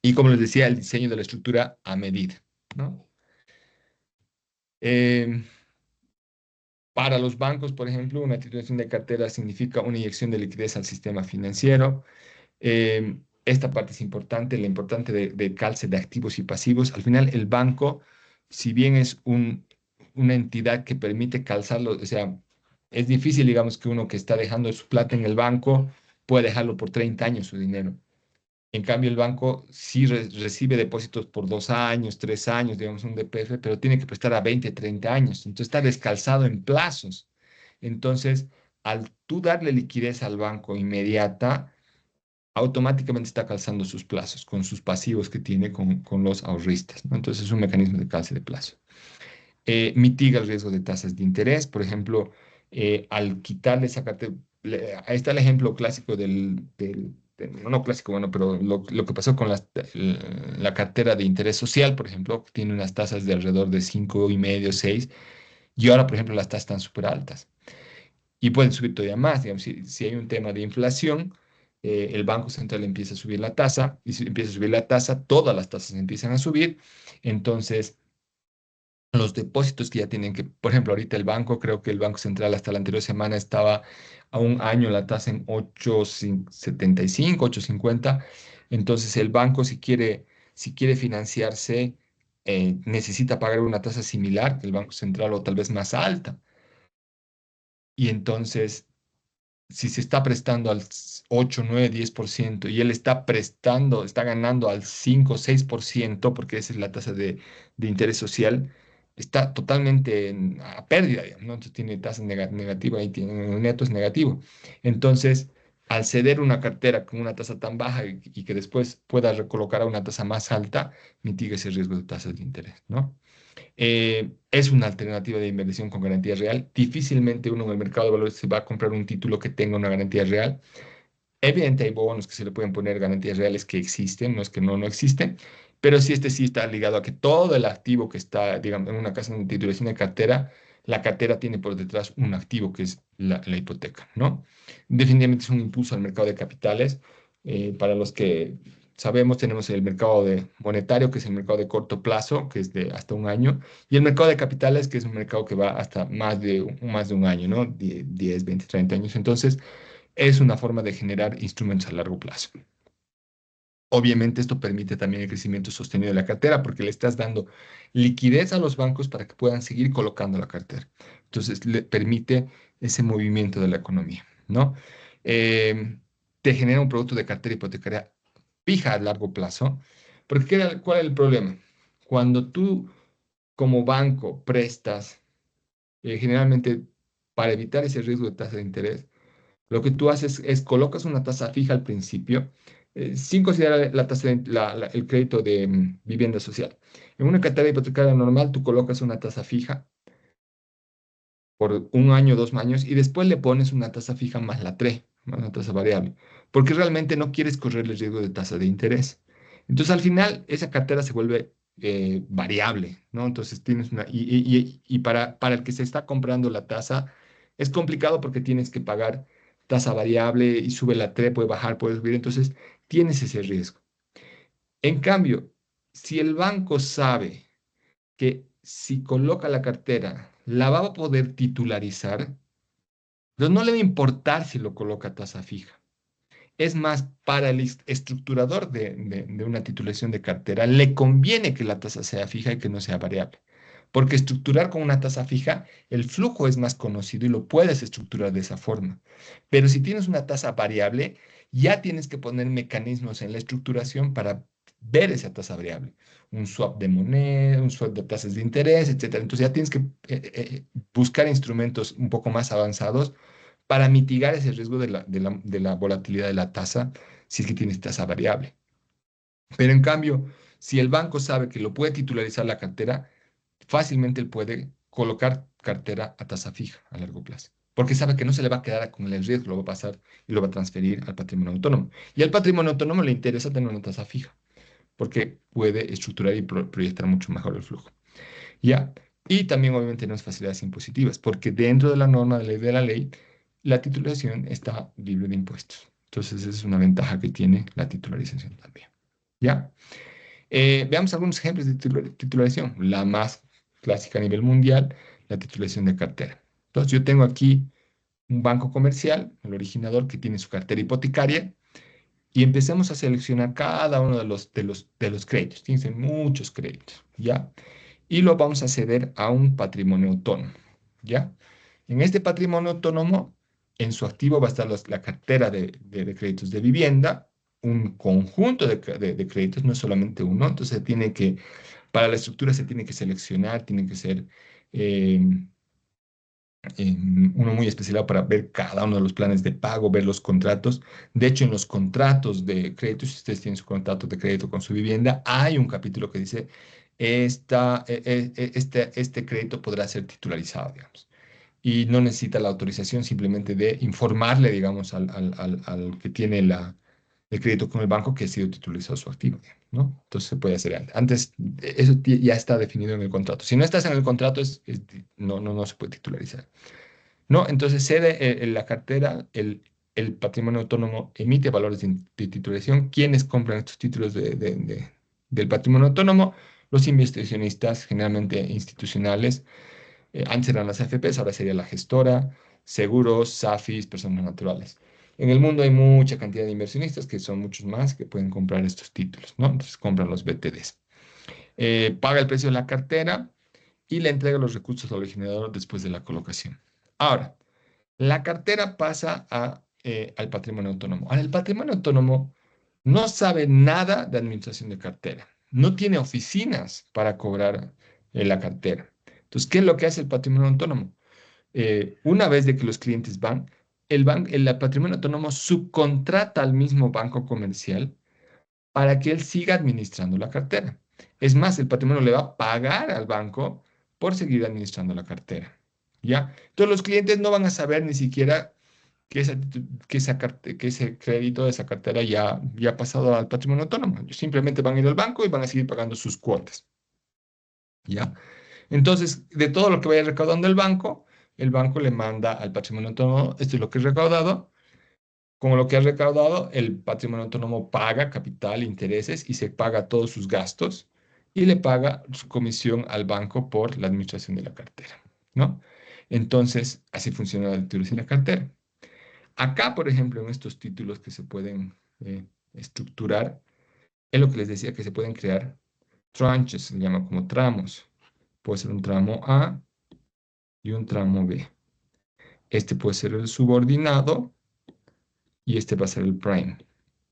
Y como les decía, el diseño de la estructura a medida, ¿no? Eh, para los bancos, por ejemplo, una titulación de cartera significa una inyección de liquidez al sistema financiero. Esta parte es importante, la importante de calce de activos y pasivos. Al final, el banco, si bien es una entidad que permite calzarlo, o sea, es difícil, digamos, que uno que está dejando su plata en el banco pueda dejarlo por 30 años su dinero. En cambio, el banco sí recibe depósitos por 2 años, 3 años, digamos, un DPF, pero tiene que prestar a 20, 30 años. Entonces está descalzado en plazos. Entonces, al tú darle liquidez al banco inmediata, automáticamente está calzando sus plazos con sus pasivos que tiene con los ahorristas, ¿no? Entonces es un mecanismo de calce de plazo. Mitiga el riesgo de tasas de interés, por ejemplo, al quitarle esa cartera, ahí está el ejemplo clásico no clásico, bueno, pero lo que pasó con la cartera de interés social, por ejemplo, que tiene unas tasas de alrededor de 5,5, 6, y ahora, por ejemplo, las tasas están súper altas y pueden subir todavía más. Digamos, si hay un tema de inflación, el Banco Central empieza a subir la tasa, y si empieza a subir la tasa, todas las tasas empiezan a subir. Entonces, los depósitos que ya tienen que, por ejemplo, ahorita el banco, creo que el Banco Central hasta la anterior semana estaba a un año la tasa en 8,75, 8,50. Entonces, el banco, si quiere financiarse, necesita pagar una tasa similar que el Banco Central o tal vez más alta. Y entonces si se está prestando al 8, 9, 10% y él está prestando, está ganando al 5, 6%, porque esa es la tasa de interés social, está totalmente a pérdida, digamos, ¿no? Entonces tiene tasa negativa y tiene, el neto es negativo. Entonces, al ceder una cartera con una tasa tan baja y que después pueda recolocar a una tasa más alta, mitiga ese riesgo de tasas de interés, ¿no? Es una alternativa de inversión con garantía real. Difícilmente uno en el mercado de valores se va a comprar un título que tenga una garantía real. Evidentemente hay bonos que se le pueden poner garantías reales que existen, no es que no existen, pero sí sí está ligado a que todo el activo que está, digamos, en una casa de titulación de cartera, la cartera tiene por detrás un activo que es la hipoteca, ¿no? Definitivamente es un impulso al mercado de capitales. Para los que sabemos, tenemos el mercado monetario, que es el mercado de corto plazo, que es de hasta un año, y el mercado de capitales, que es un mercado que va hasta más de un año, ¿no? 10, 20, 30 años. Entonces, es una forma de generar instrumentos a largo plazo. Obviamente esto permite también el crecimiento sostenido de la cartera porque le estás dando liquidez a los bancos para que puedan seguir colocando la cartera. Entonces le permite ese movimiento de la economía, ¿no? Te genera un producto de cartera hipotecaria fija a largo plazo, porque ¿cuál es el problema? Cuando tú como banco prestas, generalmente para evitar ese riesgo de tasa de interés, lo que tú haces es colocas una tasa fija al principio, sin considerar la tasa el crédito de vivienda social. En una cartera hipotecaria normal, tú colocas una tasa fija por un año, 2 años, y después le pones una tasa fija más la TRE, más una tasa variable, porque realmente no quieres correr el riesgo de tasa de interés. Entonces, al final, esa cartera se vuelve variable, ¿no? Entonces, tienes una, y para el que se está comprando la tasa, es complicado porque tienes que pagar tasa variable y sube la TRE, puede bajar, puede subir, entonces tienes ese riesgo. En cambio, si el banco sabe que si coloca la cartera, la va a poder titularizar, entonces no le va a importar si lo coloca a tasa fija. Es más, para el estructurador de una titulación de cartera, le conviene que la tasa sea fija y que no sea variable. Porque estructurar con una tasa fija, el flujo es más conocido y lo puedes estructurar de esa forma. Pero si tienes una tasa variable, ya tienes que poner mecanismos en la estructuración para ver esa tasa variable. Un swap de moneda, un swap de tasas de interés, etcétera. Entonces ya tienes que buscar instrumentos un poco más avanzados para mitigar ese riesgo de la volatilidad de la tasa si es que tienes tasa variable. Pero en cambio, si el banco sabe que lo puede titularizar la cartera, fácilmente él puede colocar cartera a tasa fija a largo plazo, porque sabe que no se le va a quedar con el riesgo, lo va a pasar y lo va a transferir al patrimonio autónomo. Y al patrimonio autónomo le interesa tener una tasa fija, porque puede estructurar y proyectar mucho mejor el flujo. ¿Ya? Y también obviamente tenemos facilidades impositivas, porque dentro de la norma de la ley, la titularización está libre de impuestos. Entonces, esa es una ventaja que tiene la titularización también. ¿Ya? Veamos algunos ejemplos de titularización. La más clásica a nivel mundial, la titularización de cartera. Entonces, yo tengo aquí un banco comercial, el originador, que tiene su cartera hipotecaria, y empecemos a seleccionar cada uno de los créditos. Tienen muchos créditos, ¿ya? Y lo vamos a ceder a un patrimonio autónomo, ¿ya? En este patrimonio autónomo, en su activo va a estar la cartera de créditos de vivienda, un conjunto de créditos, no es solamente uno, entonces para la estructura se tiene que seleccionar, tiene que ser eh, uno muy especializado para ver cada uno de los planes de pago, ver los contratos. De hecho, en los contratos de crédito, si ustedes tienen su contrato de crédito con su vivienda, hay un capítulo que dice, este crédito podrá ser titularizado, digamos. Y no necesita la autorización simplemente de informarle, digamos, al que tiene el crédito con el banco que ha sido titularizado su activo, digamos, ¿no? Entonces se puede hacer antes. Antes, eso ya está definido en el contrato. Si no estás en el contrato, no se puede titularizar. No, entonces cede la cartera, el patrimonio autónomo emite valores de titulación. ¿Quiénes compran estos títulos del patrimonio autónomo? Los inversionistas, generalmente institucionales. Antes eran las AFPs, ahora sería la gestora, seguros, SAFIs, personas naturales. En el mundo hay mucha cantidad de inversionistas, que son muchos más, que pueden comprar estos títulos, ¿no? Entonces compran los BTDs. Paga el precio de la cartera y le entrega los recursos al originador después de la colocación. Ahora, la cartera pasa al patrimonio autónomo. Ahora, el patrimonio autónomo no sabe nada de administración de cartera. No tiene oficinas para cobrar la cartera. Entonces, ¿qué es lo que hace el patrimonio autónomo? Una vez de que los clientes van, el patrimonio autónomo subcontrata al mismo banco comercial para que él siga administrando la cartera. Es más, el patrimonio le va a pagar al banco por seguir administrando la cartera. ¿Ya? Entonces los clientes no van a saber ni siquiera que ese crédito, esa cartera ya ha pasado al patrimonio autónomo. Ellos simplemente van a ir al banco y van a seguir pagando sus cuotas. ¿Ya? Entonces, de todo lo que vaya recaudando el banco le manda al patrimonio autónomo, esto es lo que he recaudado. Con lo que ha recaudado, el patrimonio autónomo paga capital, intereses y se paga todos sus gastos y le paga su comisión al banco por la administración de la cartera, ¿no? Entonces, así funciona la titulación de la cartera. Acá, por ejemplo, en estos títulos que se pueden estructurar, es lo que les decía que se pueden crear tranches, se llama como tramos. Puede ser un tramo A y un tramo B. Este puede ser el subordinado y este va a ser el prime.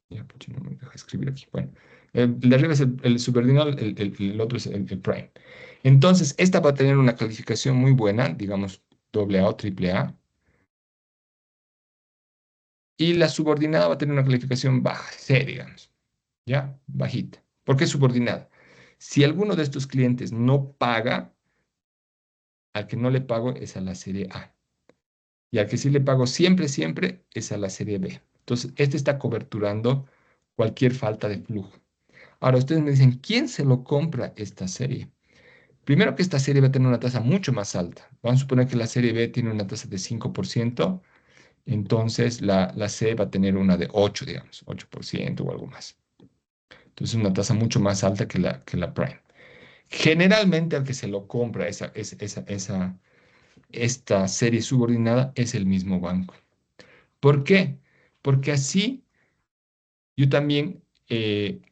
Ya, pues no me deja escribir aquí. Bueno, el de arriba es el subordinado, el otro es el prime. Entonces, esta va a tener una calificación muy buena, digamos, AA o AAA. Y la subordinada va a tener una calificación baja, C, digamos, ¿ya? Bajita. ¿Por qué subordinada? Si alguno de estos clientes no paga, al que no le pago es a la serie A. Y al que sí le pago siempre, siempre es a la serie B. Entonces, este está coberturando cualquier falta de flujo. Ahora, ustedes me dicen, ¿quién se lo compra esta serie? Primero que esta serie va a tener una tasa mucho más alta. Vamos a suponer que la serie B tiene una tasa de 5%, entonces la C va a tener una de 8, digamos, 8% o algo más. Entonces, una tasa mucho más alta que la Prime. Generalmente, al que se lo compra esta serie subordinada es el mismo banco. ¿Por qué? Porque así yo también,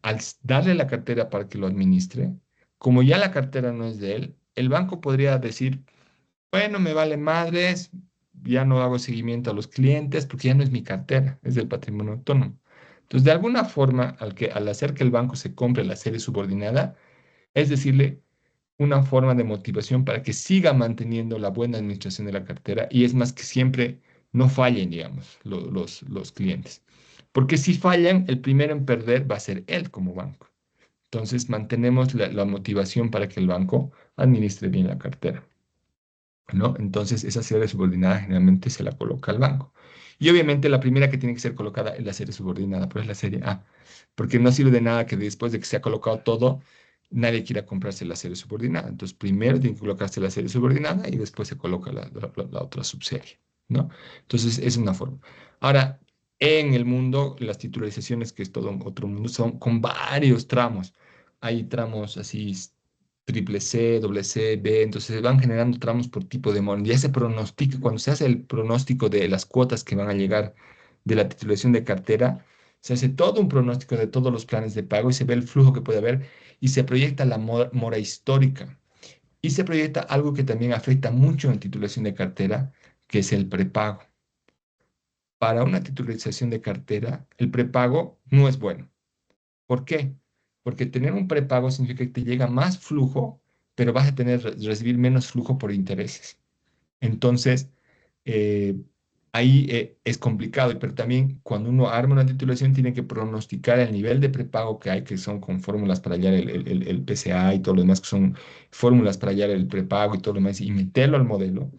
al darle la cartera para que lo administre, como ya la cartera no es de él, el banco podría decir, bueno, me vale madres, ya no hago seguimiento a los clientes porque ya no es mi cartera, es del patrimonio autónomo. Entonces, de alguna forma, al hacer que el banco se compre la serie subordinada, es decirle una forma de motivación para que siga manteniendo la buena administración de la cartera y es más que siempre no fallen, digamos, los clientes. Porque si fallan, el primero en perder va a ser él como banco. Entonces, mantenemos la motivación para que el banco administre bien la cartera, ¿no? Entonces, esa serie subordinada generalmente se la coloca al banco. Y obviamente la primera que tiene que ser colocada es la serie subordinada, pero es la serie A, porque no sirve de nada que después de que se ha colocado todo, nadie quiera comprarse la serie subordinada. Entonces, primero tiene que colocarse la serie subordinada y después se coloca la otra subserie, ¿no? Entonces, es una forma. Ahora, en el mundo, las titularizaciones, que es todo otro mundo, son con varios tramos. Hay tramos así triple C, doble C, B, entonces se van generando tramos por tipo de moneda. Ya se pronostica, cuando se hace el pronóstico de las cuotas que van a llegar de la titulación de cartera, se hace todo un pronóstico de todos los planes de pago y se ve el flujo que puede haber y se proyecta la mora histórica. Y se proyecta algo que también afecta mucho en titulación de cartera, que es el prepago. Para una titularización de cartera, el prepago no es bueno. ¿Por qué? Porque tener un prepago significa que te llega más flujo, pero vas a recibir menos flujo por intereses. Entonces, eh, ahí es complicado, pero también cuando uno arma una titulación tiene que pronosticar el nivel de prepago que hay, que son con fórmulas para hallar el PCA y todo lo demás, que son fórmulas para hallar el prepago y todo lo demás, y meterlo al modelo.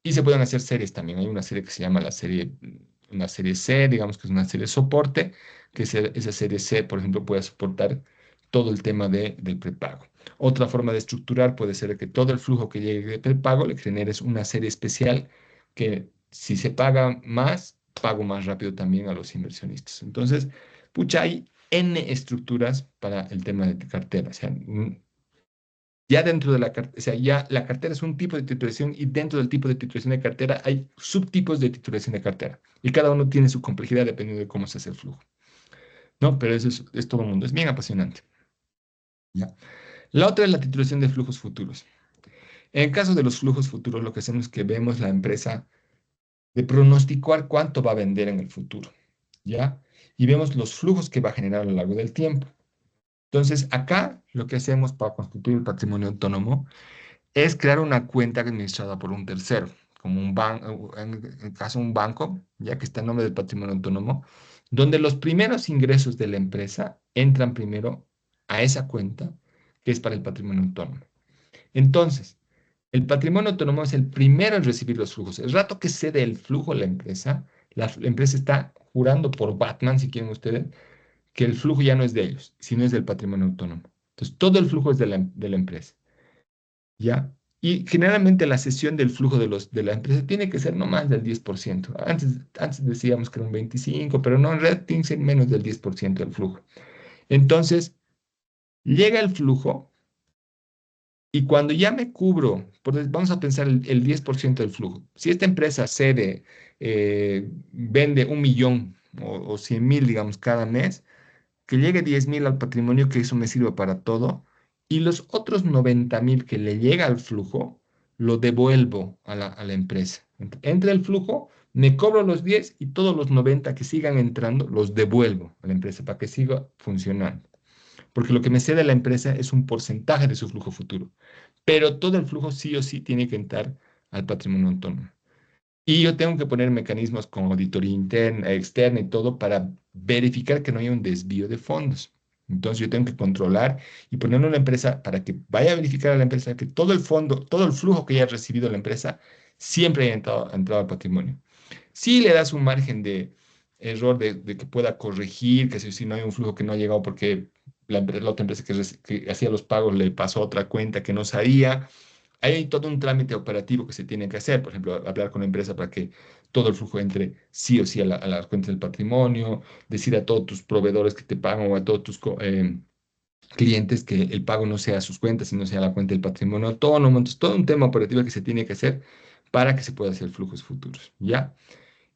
Y se pueden hacer series también. Hay una serie que se llama una serie C, digamos que es una serie soporte, que esa serie C, por ejemplo, puede soportar todo el tema del prepago. Otra forma de estructurar puede ser que todo el flujo que llegue de prepago le generes una serie especial que si se paga más, pago más rápido también a los inversionistas. Entonces, pucha, hay N estructuras para el tema de cartera. O sea, ya dentro de la cartera, o sea, ya la cartera es un tipo de titulación y dentro del tipo de titulación de cartera hay subtipos de titulación de cartera. Y cada uno tiene su complejidad dependiendo de cómo se hace el flujo. ¿No? Pero eso es todo el mundo. Es bien apasionante. ¿Ya? La otra es la titulación de flujos futuros. En el caso de los flujos futuros, lo que hacemos es que vemos la empresa de pronosticar cuánto va a vender en el futuro. ¿Ya? Y vemos los flujos que va a generar a lo largo del tiempo. Entonces, acá lo que hacemos para constituir el patrimonio autónomo es crear una cuenta administrada por un tercero, como un banco, en el caso un banco, ya que está en nombre del patrimonio autónomo, donde los primeros ingresos de la empresa entran primero a esa cuenta que es para el patrimonio autónomo. Entonces, el patrimonio autónomo es el primero en recibir los flujos. El rato que cede el flujo a la empresa está jurando por Batman, si quieren ustedes, que el flujo ya no es de ellos, sino es del patrimonio autónomo. Entonces, todo el flujo es de la empresa. ¿Ya? Y generalmente la cesión del flujo de la empresa tiene que ser no más del 10%. Antes decíamos que era un 25%, pero no, en realidad tiene que ser menos del 10% del flujo. Entonces, llega el flujo y cuando ya me cubro, vamos a pensar el 10% del flujo. Si esta empresa cede, vende 1 millón o 100.000, digamos, cada mes, que llegue 10.000 al patrimonio, que eso me sirva para todo, y los otros 90.000 que le llega al flujo, lo devuelvo a la empresa. Entra el flujo, me cobro los 10 y todos los 90 que sigan entrando, los devuelvo a la empresa para que siga funcionando. Porque lo que me cede la empresa es un porcentaje de su flujo futuro. Pero todo el flujo sí o sí tiene que entrar al patrimonio autónomo. Y yo tengo que poner mecanismos con auditoría interna, externa y todo para verificar que no haya un desvío de fondos. Entonces yo tengo que controlar y ponerlo en la empresa para que vaya a verificar a la empresa que todo el fondo, todo el flujo que haya recibido la empresa siempre haya entrado al patrimonio. Si le das un margen de error de que pueda corregir, que si no hay un flujo que no ha llegado porque la otra empresa que hacía los pagos le pasó a otra cuenta que no sabía, ahí hay todo un trámite operativo que se tiene que hacer. Por ejemplo, hablar con la empresa para que todo el flujo entre sí o sí a las cuentas del patrimonio, decir a todos tus proveedores que te pagan o a todos tus clientes que el pago no sea a sus cuentas, sino sea a la cuenta del patrimonio autónomo. Entonces, todo un tema operativo que se tiene que hacer para que se pueda hacer flujos futuros, ¿ya?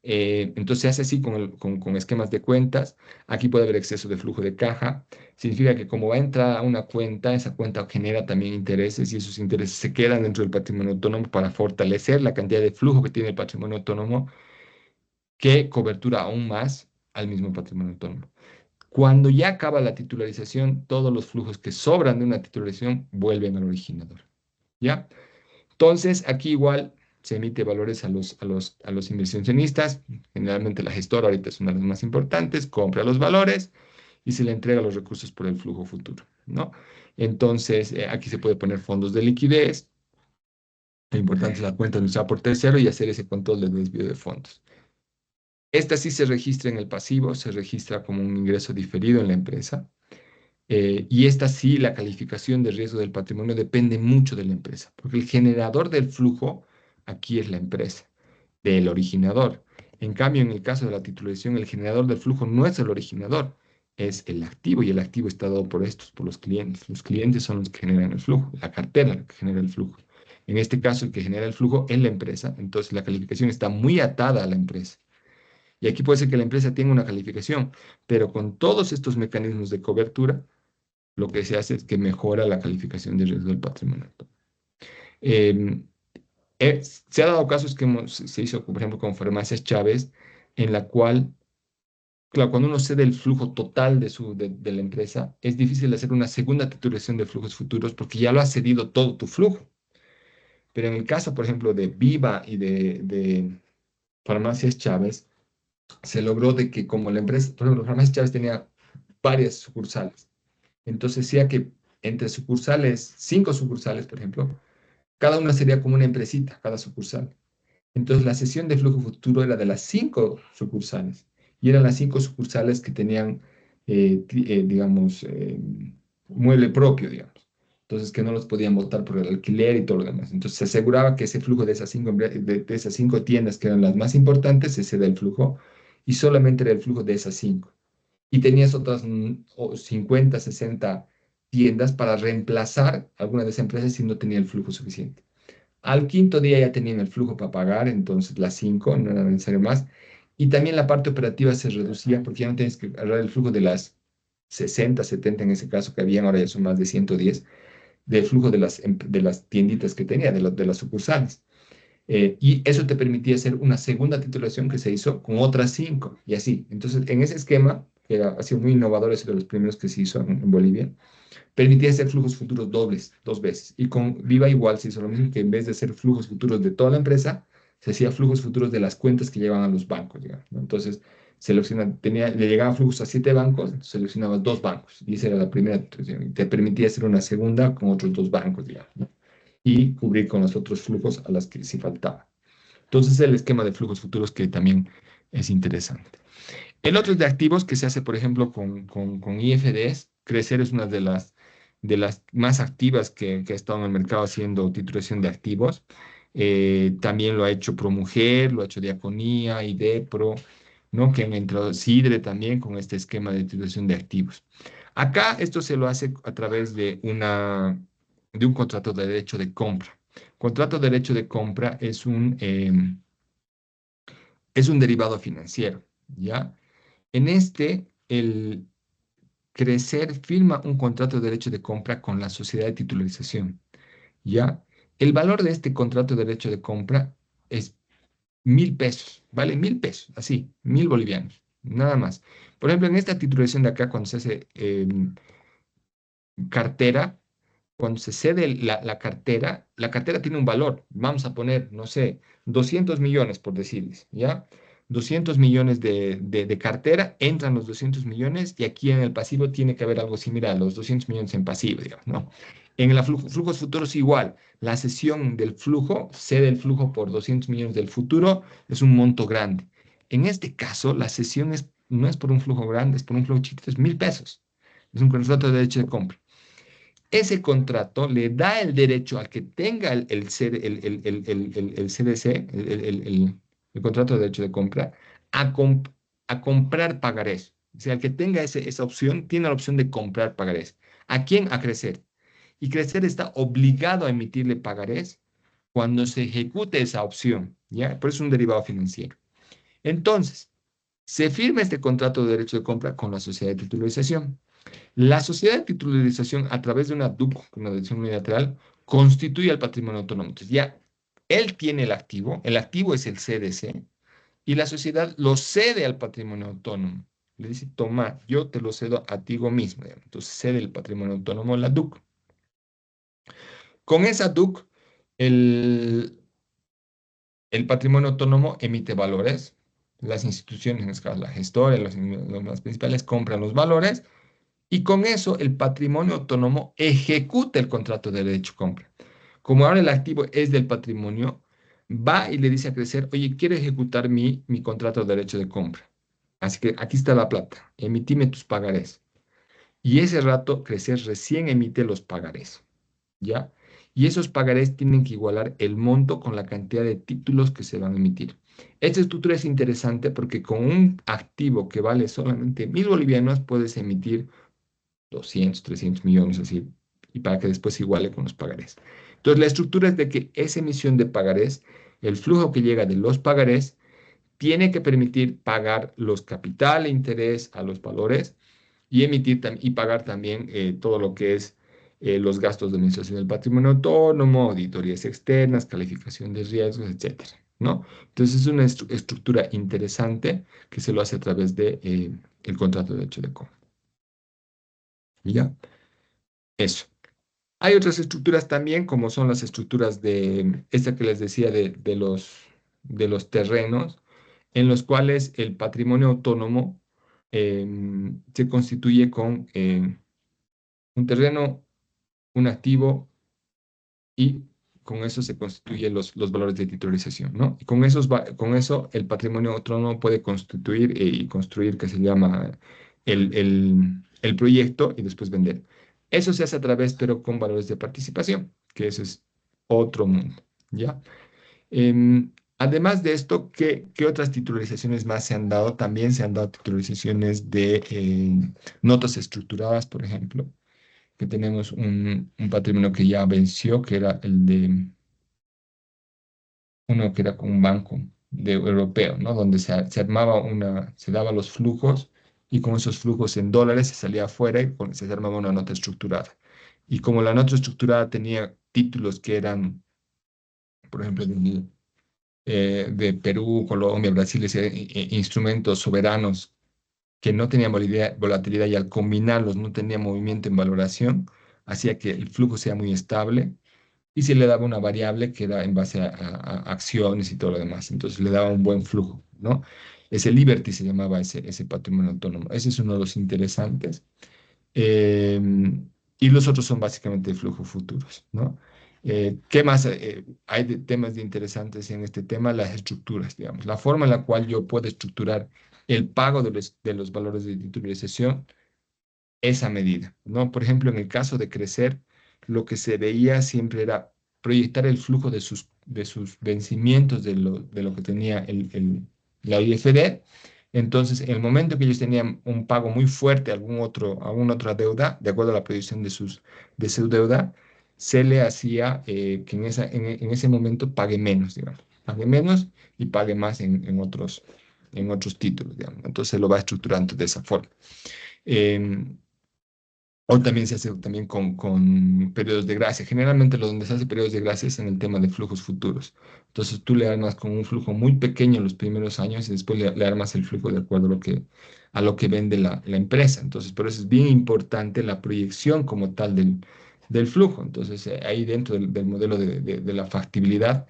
Entonces se hace así con esquemas de cuentas. Aquí puede haber exceso de flujo de caja. Significa que como va a entrar a una cuenta, esa cuenta genera también intereses y esos intereses se quedan dentro del patrimonio autónomo para fortalecer la cantidad de flujo que tiene el patrimonio autónomo, que cobertura aún más al mismo patrimonio autónomo. Cuando ya acaba la titularización, todos los flujos que sobran de una titularización vuelven al originador. ¿Ya? Entonces, aquí igual se emite valores a los inversionistas. Generalmente la gestora ahorita es una de las más importantes, compra los valores y se le entrega los recursos por el flujo futuro, ¿no? Entonces, aquí se puede poner fondos de liquidez. Lo importante es la cuenta administrada por tercero y hacer ese control del desvío de fondos. Esta sí se registra en el pasivo, se registra como un ingreso diferido en la empresa. Y esta sí, la calificación de riesgo del patrimonio depende mucho de la empresa, porque el generador del flujo aquí es la empresa, del originador. En cambio, en el caso de la titularización, el generador del flujo no es el originador, es el activo y el activo está dado por estos, por los clientes. Los clientes son los que generan el flujo, la cartera la que genera el flujo. En este caso, el que genera el flujo es la empresa, entonces la calificación está muy atada a la empresa. Y aquí puede ser que la empresa tenga una calificación, pero con todos estos mecanismos de cobertura, lo que se hace es que mejora la calificación de riesgo del patrimonio. Eh, Se ha dado casos que se hizo, por ejemplo, con Farmacias Chávez, en la cual, claro, cuando uno cede el flujo total de la empresa, es difícil hacer una segunda titulación de flujos futuros porque ya lo has cedido todo tu flujo. Pero en el caso, por ejemplo, de Viva y de Farmacias Chávez, se logró de que como la empresa, por ejemplo, Farmacias Chávez tenía varias sucursales. Entonces, decía que entre sucursales, 5 sucursales, por ejemplo, cada una sería como una empresita, cada sucursal. Entonces, la sesión de flujo futuro era de las 5 sucursales. Y eran las 5 sucursales que tenían, digamos, mueble propio, digamos. Entonces, que no los podían votar por el alquiler y todo lo demás. Entonces, se aseguraba que ese flujo de de esas 5 tiendas, que eran las más importantes, ese era el flujo, y solamente era el flujo de esas 5 y tenías otras 50, 60 tiendas para reemplazar alguna de esas empresas si no tenía el flujo suficiente. Al quinto día ya tenían el flujo para pagar, entonces las 5 no era necesario más. Y también la parte operativa se reducía porque ya no tienes que agarrar el flujo de las 60, 70 en ese caso que habían, ahora ya son más de 110, del flujo de las tienditas que tenía, de las sucursales. Y eso te permitía hacer una segunda titulación que se hizo con otras 5 y así. Entonces, en ese esquema, que ha sido muy innovador, es de los primeros que se hizo en Bolivia, permitía hacer flujos futuros dobles, 2 veces. Y con Viva igual se hizo lo mismo, que en vez de hacer flujos futuros de toda la empresa, se hacía flujos futuros de las cuentas que llevaban a los bancos, digamos, ¿no? Entonces, le llegaban flujos a 7 bancos, entonces seleccionabas 2 bancos. Y esa era la primera titulación. Y te permitía hacer una segunda con otros 2 bancos, digamos, ¿no? Y cubrir con los otros flujos a las que sí faltaba. Entonces, el esquema de flujos futuros que también es interesante. El otro es de activos que se hace, por ejemplo, con IFDs. Crecer es una de las más activas que ha estado en el mercado haciendo titulación de activos. También lo ha hecho ProMujer, lo ha hecho Diaconía, IDEPRO, ¿no? Que han entrado Sidre también con este esquema de titulación de activos. Acá esto se lo hace a través de un contrato de derecho de compra. Contrato de derecho de compra es un derivado financiero, ¿ya? En este, el Crecer firma un contrato de derecho de compra con la sociedad de titularización, ¿ya? El valor de este contrato de derecho de compra es 1.000 pesos, vale 1.000 pesos, así, 1.000 bolivianos, nada más. Por ejemplo, en esta titularización de acá, cuando se hace cartera, cuando se cede la cartera tiene un valor. Vamos a poner, no sé, 200 millones, por decirles, ¿ya? 200 millones de cartera, entran los 200 millones y aquí en el pasivo tiene que haber algo similar, los 200 millones en pasivo, digamos, ¿no? En los flujos futuros igual, la cesión del flujo, cede el flujo por 200 millones del futuro, es un monto grande. En este caso, la cesión no es por un flujo grande, es por un flujo chiquito, es 1.000 pesos. Es un contrato de derecho de compra. Ese contrato le da el derecho al que tenga el CDC, el contrato de derecho de compra, a, a comprar pagarés. O sea, el que tenga esa opción tiene la opción de comprar pagarés. ¿A quién? A Crecer. Y Crecer está obligado a emitirle pagarés cuando se ejecute esa opción, ¿ya? Por eso es un derivado financiero. Entonces, se firma este contrato de derecho de compra con la sociedad de titularización. La sociedad de titularización, a través de una DUC, una decisión unilateral, constituye el patrimonio autónomo. Entonces, ya él tiene el activo es el CDC, y la sociedad lo cede al patrimonio autónomo. Le dice, toma, yo te lo cedo a ti mismo. Digamos. Entonces, cede el patrimonio autónomo a la DUC. Con esa DUC, el, el patrimonio autónomo emite valores. Las instituciones, en este caso la gestora, los más principales, compran los valores y con eso el patrimonio autónomo ejecuta el contrato de derecho de compra. Como ahora el activo es del patrimonio, va y le dice a Crecer, oye, quiero ejecutar mi contrato de derecho de compra. Así que aquí está la plata, emitime tus pagarés. Y ese rato Crecer recién emite los pagarés, ¿ya? Y esos pagarés tienen que igualar el monto con la cantidad de títulos que se van a emitir. Esta estructura es interesante porque con un activo que vale solamente 1.000 bolivianos puedes emitir 200, 300 millones, así, y para que después se iguale con los pagarés. Entonces, la estructura es de que esa emisión de pagarés, el flujo que llega de los pagarés, tiene que permitir pagar los capital e interés a los valores y y pagar también todo lo que es los gastos de administración del patrimonio autónomo, auditorías externas, calificación de riesgos, etcétera, ¿no? Entonces, es una estructura interesante que se lo hace a través de el contrato de derecho de compra. ¿Ya? Eso. Hay otras estructuras también, como son las estructuras de, esta que les decía, de los terrenos, en los cuales el patrimonio autónomo se constituye con un terreno, un activo y con eso se constituyen los valores de titularización, ¿no? Y con eso el patrimonio autónomo puede constituir y construir, que se llama el proyecto y después vender. Eso se hace a través, pero con valores de participación, que eso es otro mundo, ¿ya? Además de esto, ¿qué otras titularizaciones más se han dado? También se han dado titularizaciones de notas estructuradas, por ejemplo, que tenemos un patrimonio que ya venció, que era el de uno que era con un banco europeo, ¿no? Donde se armaba se daba los flujos y con esos flujos en dólares se salía afuera y se armaba una nota estructurada. Y como la nota estructurada tenía títulos que eran, por ejemplo, de Perú, Colombia, Brasil, instrumentos soberanos que no tenían volatilidad y al combinarlos no tenía movimiento en valoración, hacía que el flujo sea muy estable y se le daba una variable que era en base a acciones y todo lo demás. Entonces le daba un buen flujo, ¿no? Ese Liberty se llamaba ese patrimonio autónomo. Ese es uno de los interesantes. Eh, y los otros son básicamente flujos futuros, ¿no? ¿Qué más hay de temas de interesantes en este tema? Las estructuras, digamos. La forma en la cual yo puedo estructurar el pago de los valores de titularización esa medida, ¿no? Por ejemplo, en el caso de Crecer, lo que se veía siempre era proyectar el flujo de sus vencimientos de lo que tenía la IFD. Entonces, en el momento que ellos tenían un pago muy fuerte a alguna otra deuda, de acuerdo a la proyección de su deuda, se le hacía que en ese momento pague menos, digamos. Pague menos y pague más en otros títulos, digamos. Entonces, se lo va estructurando de esa forma. Em, o también se hace también con periodos de gracia. Generalmente donde se hace periodos de gracia es en el tema de flujos futuros. Entonces tú le armas con un flujo muy pequeño en los primeros años y después le armas el flujo de acuerdo a lo que vende la empresa. Entonces por eso es bien importante la proyección como tal del flujo. Entonces, ahí dentro del modelo de la factibilidad,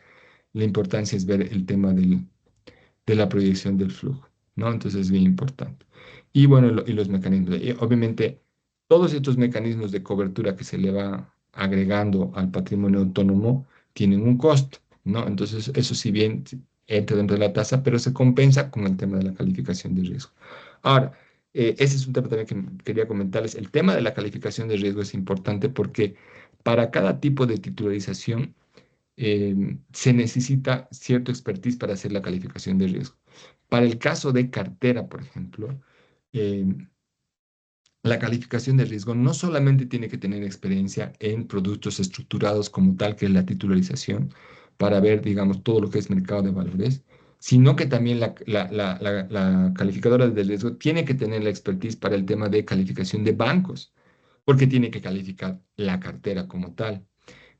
la importancia es ver el tema de la proyección del flujo, ¿no? Entonces es bien importante. Y bueno, y los mecanismos. Y obviamente, todos estos mecanismos de cobertura que se le va agregando al patrimonio autónomo tienen un costo, ¿no? Entonces, eso si bien entra dentro de la tasa, pero se compensa con el tema de la calificación de riesgo. Ahora, ese es un tema también que quería comentarles. El tema de la calificación de riesgo es importante porque para cada tipo de titularización, se necesita cierto expertise para hacer la calificación de riesgo. Para el caso de cartera, por ejemplo, eh, la calificación de riesgo no solamente tiene que tener experiencia en productos estructurados como tal, que es la titularización, para ver, digamos, todo lo que es mercado de valores, sino que también la calificadora de riesgo tiene que tener la expertise para el tema de calificación de bancos, porque tiene que calificar la cartera como tal.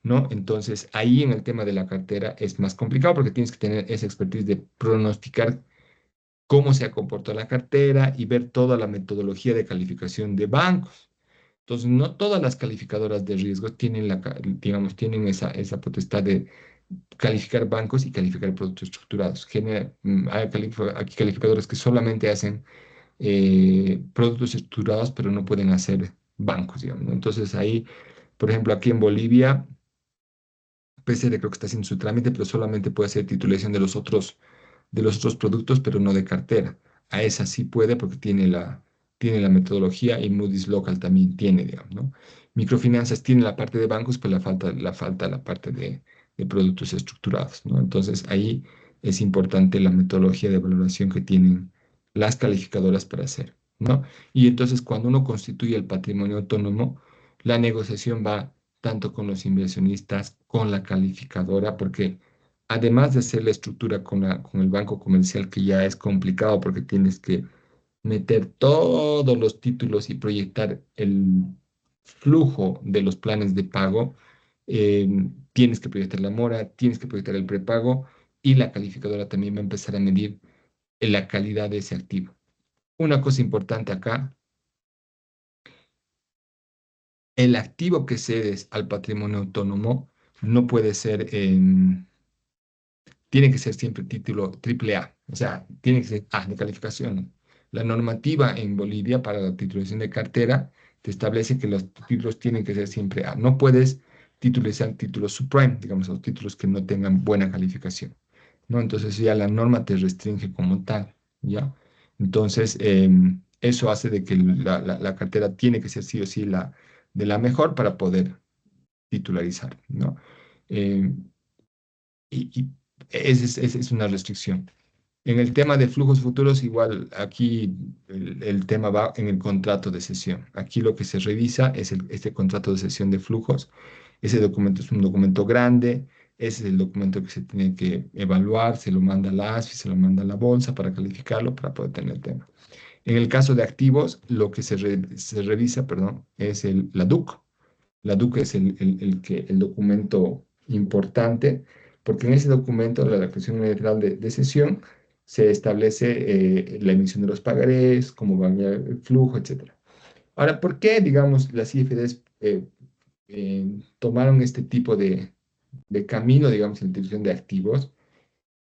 ¿No? Entonces, ahí en el tema de la cartera es más complicado porque tienes que tener esa expertise de pronosticar cómo se ha comportado la cartera y ver toda la metodología de calificación de bancos. Entonces, no todas las calificadoras de riesgo tienen digamos, tienen esa potestad de calificar bancos y calificar productos estructurados. Hay aquí calificadores que solamente hacen productos estructurados, pero no pueden hacer bancos, digamos, ¿no? Entonces, ahí, por ejemplo, aquí en Bolivia, PCR creo que está haciendo su trámite, pero solamente puede hacer titulación de los otros productos, pero no de cartera. A esa sí puede porque tiene la metodología y Moody's Local también tiene, digamos, ¿no? Microfinanzas tiene la parte de bancos, pero falta la parte de productos estructurados, ¿no? Entonces ahí es importante la metodología de valoración que tienen las calificadoras para hacer, ¿no? Y entonces cuando uno constituye el patrimonio autónomo, la negociación va tanto con los inversionistas, con la calificadora, porque además de hacer la estructura con el banco comercial, que ya es complicado porque tienes que meter todos los títulos y proyectar el flujo de los planes de pago, eh, tienes que proyectar la mora, tienes que proyectar el prepago y la calificadora también va a empezar a medir la calidad de ese activo. Una cosa importante acá, el activo que cedes al patrimonio autónomo no puede ser tiene que ser siempre título triple A, o sea, tiene que ser A de calificación. La normativa en Bolivia para la titulación de cartera te establece que los títulos tienen que ser siempre A. No puedes titulizar títulos subprime, digamos, los títulos que no tengan buena calificación, ¿no? Entonces ya la norma te restringe como tal, ¿ya? Entonces, eso hace de que la cartera tiene que ser sí o sí de la mejor para poder titularizar, ¿no? Em, y esa es una restricción. En el tema de flujos futuros, igual aquí el tema va en el contrato de cesión. Aquí lo que se revisa es este contrato de cesión de flujos. Ese documento es un documento grande, ese es el documento que se tiene que evaluar, se lo manda a la ASFI, se lo manda a la bolsa para calificarlo, para poder tener el tema. En el caso de activos, lo que se revisa, perdón, es la DUC. La DUC es el documento importante, porque en ese documento, la declaración unilateral de cesión, se establece la emisión de los pagarés, cómo va el flujo, etcétera. Ahora, ¿por qué, digamos, las IFDs tomaron este tipo de camino, digamos, en la introducción de activos?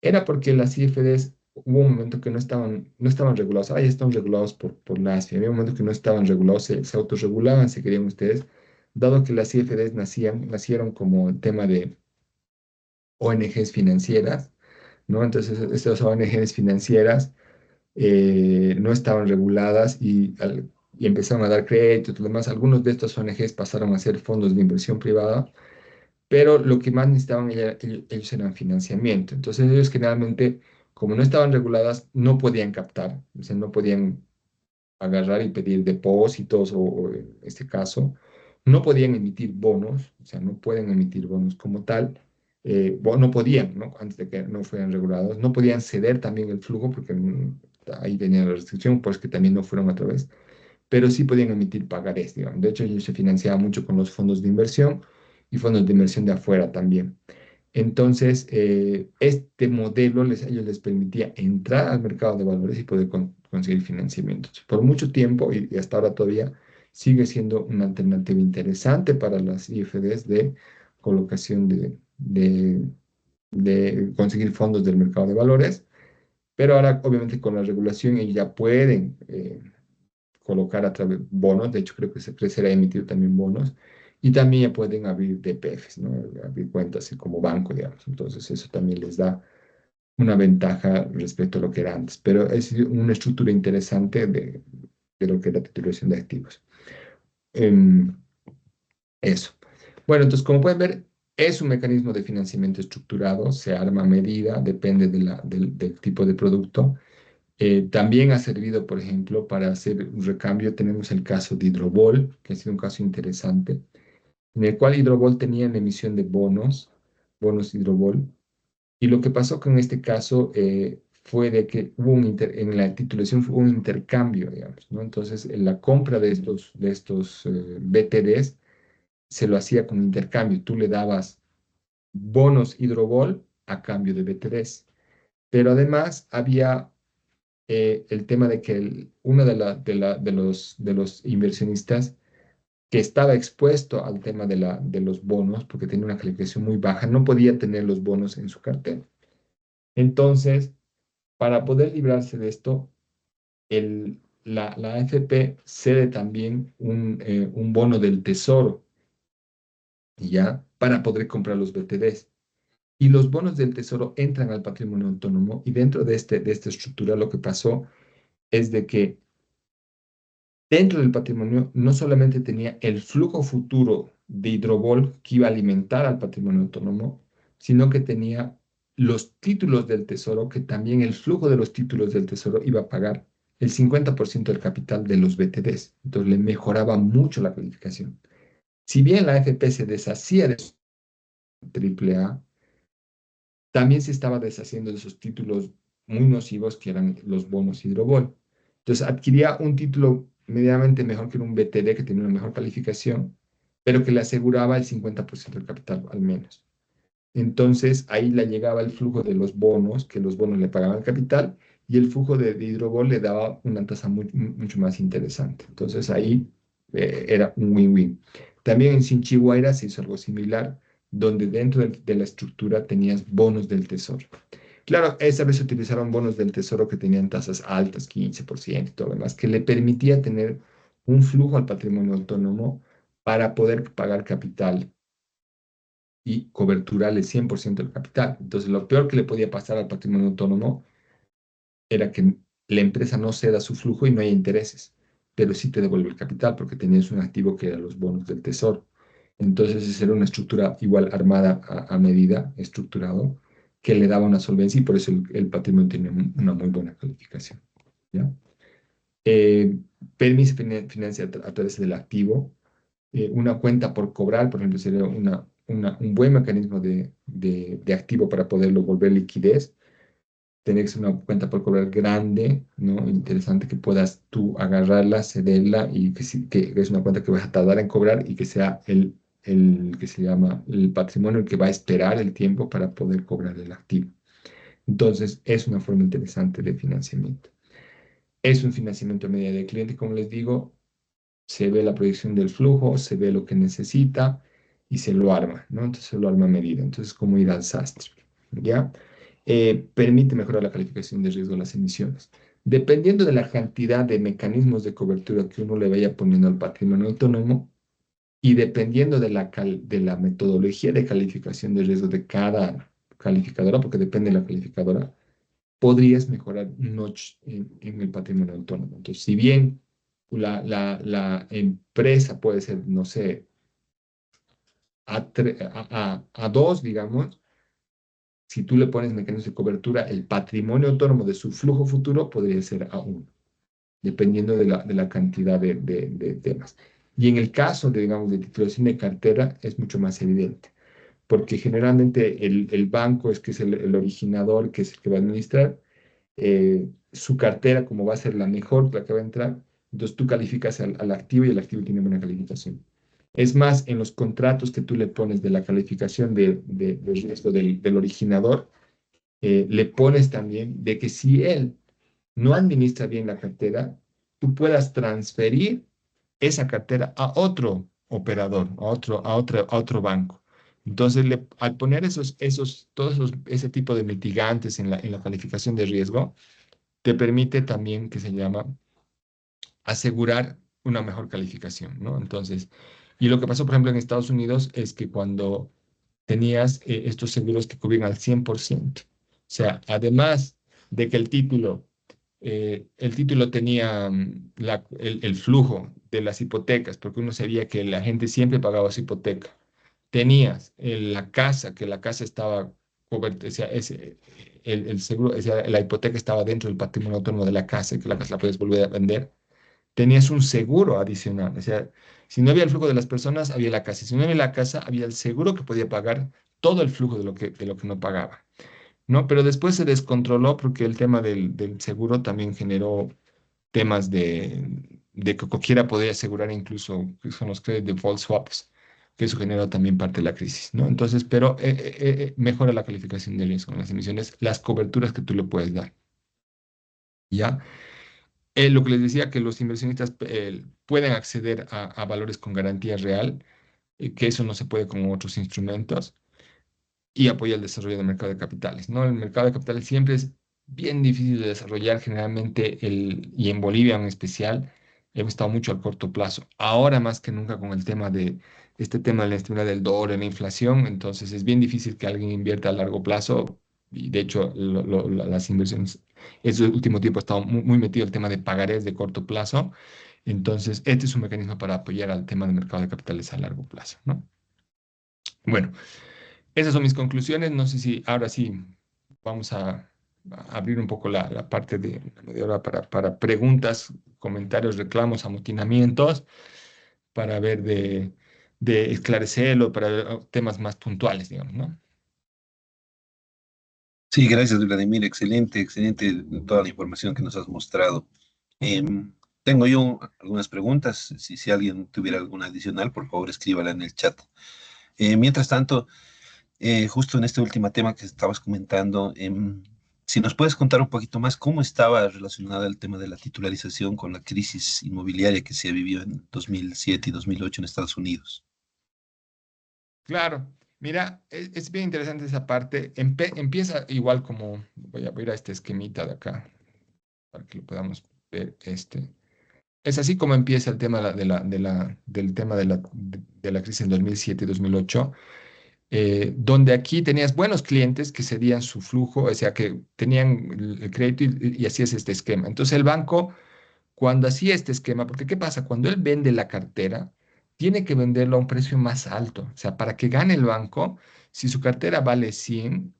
Era porque las IFDs hubo un momento que no estaban regulados. Ah, ya están regulados por la ASFI. Había un momento que no estaban regulados, se autorregulaban, si querían ustedes, dado que las IFDs nacieron como tema de ONGs financieras, ¿no? Entonces, estas ONGs financieras no estaban reguladas y empezaron a dar crédito y todo lo demás. Algunos de estos ONGs pasaron a ser fondos de inversión privada, pero lo que más necesitaban ellos eran financiamiento. Entonces ellos generalmente, como no estaban reguladas, no podían captar, o sea, no podían agarrar y pedir depósitos o en este caso, no podían emitir bonos, o sea, no pueden emitir bonos como tal, no podían, ¿no? Antes de que no fueran regulados, no podían ceder también el flujo porque ahí venía la restricción, pues que también no fueron a través, pero sí podían emitir pagarés, digamos. De hecho, ellos se financiaban mucho con los fondos de inversión y fondos de inversión de afuera también. Entonces, este modelo a ellos les permitía entrar al mercado de valores y poder conseguir financiamiento. Por mucho tiempo, y hasta ahora todavía, sigue siendo una alternativa interesante para las IFDs de colocación de conseguir fondos del mercado de valores, pero ahora obviamente con la regulación ellos ya pueden colocar a través bonos, de hecho creo que se crecerá emitir también bonos, y también ya pueden abrir DPFs, ¿no? Abrir cuentas como banco, digamos. Entonces eso también les da una ventaja respecto a lo que era antes, pero es una estructura interesante de lo que es la titulación de activos. Em, Eso. Bueno, entonces, como pueden ver, es un mecanismo de financiamiento estructurado, se arma a medida, depende del tipo de producto. También ha servido, por ejemplo, para hacer un recambio. Tenemos el caso de Hidrobol, que ha sido un caso interesante, en el cual Hidrobol tenía en emisión de bonos, bonos Hidrobol, y lo que pasó con este caso fue de que en la titulación hubo un intercambio, digamos, ¿no? Entonces, en la compra de estos BTDs se lo hacía con intercambio. Tú le dabas bonos Hidrobol a cambio de BTDs. Pero además había el tema de que uno de los inversionistas que estaba expuesto al tema de los bonos, porque tenía una calificación muy baja, no podía tener los bonos en su cartera. Entonces, para poder librarse de esto, la AFP cede también un bono del tesoro, ¿ya? Para poder comprar los BTDs. Y los bonos del tesoro entran al patrimonio autónomo y dentro de esta estructura lo que pasó es de que dentro del patrimonio no solamente tenía el flujo futuro de Hidrobol que iba a alimentar al patrimonio autónomo, sino que tenía los títulos del tesoro, que también el flujo de los títulos del tesoro iba a pagar el 50% del capital de los BTDs. Entonces le mejoraba mucho la calificación. Si bien la AFP se deshacía de su AAA, también se estaba deshaciendo de esos títulos muy nocivos que eran los bonos Hidrobol. Entonces adquiría un título medianamente mejor que un BTD que tenía una mejor calificación, pero que le aseguraba el 50% del capital al menos. Entonces ahí le llegaba el flujo de los bonos, que los bonos le pagaban el capital, y el flujo de Hidrobol le daba una tasa mucho más interesante. Entonces ahí era un win-win. También en Chinchiguaira se hizo algo similar, donde dentro de la estructura tenías bonos del tesoro. Claro, esa vez se utilizaron bonos del tesoro que tenían tasas altas, 15% y todo lo demás, que le permitía tener un flujo al patrimonio autónomo para poder pagar capital y coberturarle 100% del capital. Entonces, lo peor que le podía pasar al patrimonio autónomo era que la empresa no ceda su flujo y no haya intereses, pero sí te devuelve el capital porque tenías un activo que eran los bonos del tesoro. Entonces, esa era una estructura igual armada a medida, estructurado, que le daba una solvencia y por eso el patrimonio tenía una muy buena calificación. ¿Ya? Eh, Permiso financia a través del activo. Una cuenta por cobrar, por ejemplo, sería un buen mecanismo de activo para poderlo volver liquidez. Tener que ser una cuenta por cobrar grande, ¿no? Interesante que puedas tú agarrarla, cederla y que es una cuenta que vas a tardar en cobrar y que sea el que se llama el patrimonio el que va a esperar el tiempo para poder cobrar el activo. Entonces, es una forma interesante de financiamiento. Es un financiamiento a medida del cliente, como les digo, se ve la proyección del flujo, se ve lo que necesita y se lo arma, ¿no? Entonces se lo arma a medida. Entonces, como ir al sastre, ¿ya? Permite mejorar la calificación de riesgo de las emisiones. Dependiendo de la cantidad de mecanismos de cobertura que uno le vaya poniendo al patrimonio autónomo y dependiendo de la metodología de calificación de riesgo de cada calificadora, porque depende de la calificadora, podrías mejorar un notch en el patrimonio autónomo. Entonces, si bien la empresa puede ser, no sé, a dos, digamos, si tú le pones mecanismos de cobertura, el patrimonio autónomo de su flujo futuro podría ser a uno, dependiendo de la cantidad de temas. Y en el caso de, digamos, de titulación de cartera, es mucho más evidente, porque generalmente el banco es que es el originador, que es el que va a administrar, su cartera, como va a ser la mejor, la que va a entrar, entonces tú calificas al activo y el activo tiene buena calificación. Es más, en los contratos que tú le pones de la calificación del riesgo del originador, le pones también de que si él no administra bien la cartera, tú puedas transferir esa cartera a otro operador, a otro banco. Entonces, al poner ese tipo de mitigantes en la calificación de riesgo, te permite también, que se llama, asegurar una mejor calificación, ¿no? Entonces, y lo que pasó, por ejemplo, en Estados Unidos es que cuando tenías estos seguros que cubrían al 100%, o sea, además de que el título tenía el flujo de las hipotecas, porque uno sabía que la gente siempre pagaba su hipoteca. Tenías la casa, que la casa estaba cubierta, o sea, el seguro, o sea, la hipoteca estaba dentro del patrimonio autónomo de la casa y que la casa la puedes volver a vender. Tenías un seguro adicional, o sea, si no había el flujo de las personas, había la casa. Si no había la casa, había el seguro que podía pagar todo el flujo de lo que no pagaba. ¿No? Pero después se descontroló porque el tema del seguro también generó temas de que cualquiera podía asegurar incluso que son los credit default swaps, que eso generó también parte de la crisis, ¿no? Entonces, pero mejora la calificación de riesgo en las emisiones, las coberturas que tú le puedes dar, ¿ya? Lo que les decía, que los inversionistas pueden acceder a valores con garantía real, que eso no se puede con otros instrumentos y apoya el desarrollo del mercado de capitales, ¿no? El mercado de capitales siempre es bien difícil de desarrollar, generalmente, y en Bolivia en especial, hemos estado mucho al corto plazo. Ahora más que nunca con el tema de este tema de la estabilidad del dólar, la inflación, entonces es bien difícil que alguien invierta a largo plazo. Y de hecho, las inversiones, ese último tiempo ha estado muy metido el tema de pagarés de corto plazo. Entonces, este es un mecanismo para apoyar al tema del mercado de capitales a largo plazo, ¿no? Bueno, esas son mis conclusiones. No sé si ahora sí vamos a abrir un poco la parte de la media hora para preguntas, comentarios, reclamos, amotinamientos, para ver de esclarecerlo, para ver temas más puntuales, digamos, ¿no? Sí, gracias, Vladimir. Excelente, excelente toda la información que nos has mostrado. Tengo yo algunas preguntas. Si alguien tuviera alguna adicional, por favor, escríbala en el chat. Mientras tanto, justo en este último tema que estabas comentando, si nos puedes contar un poquito más cómo estaba relacionada el tema de la titularización con la crisis inmobiliaria que se vivió en 2007 y 2008 en Estados Unidos. Claro, mira, es bien interesante esa parte. Empieza igual como, voy a ir a este esquemita de acá para que lo podamos ver. Es así como empieza el tema del tema de la crisis en 2007 y 2008, donde aquí tenías buenos clientes que cedían su flujo, o sea, que tenían el crédito y hacías este esquema. Entonces el banco, cuando hacía este esquema, porque ¿qué pasa? Cuando él vende la cartera, tiene que venderlo a un precio más alto. O sea, para que gane el banco, si su cartera vale 100,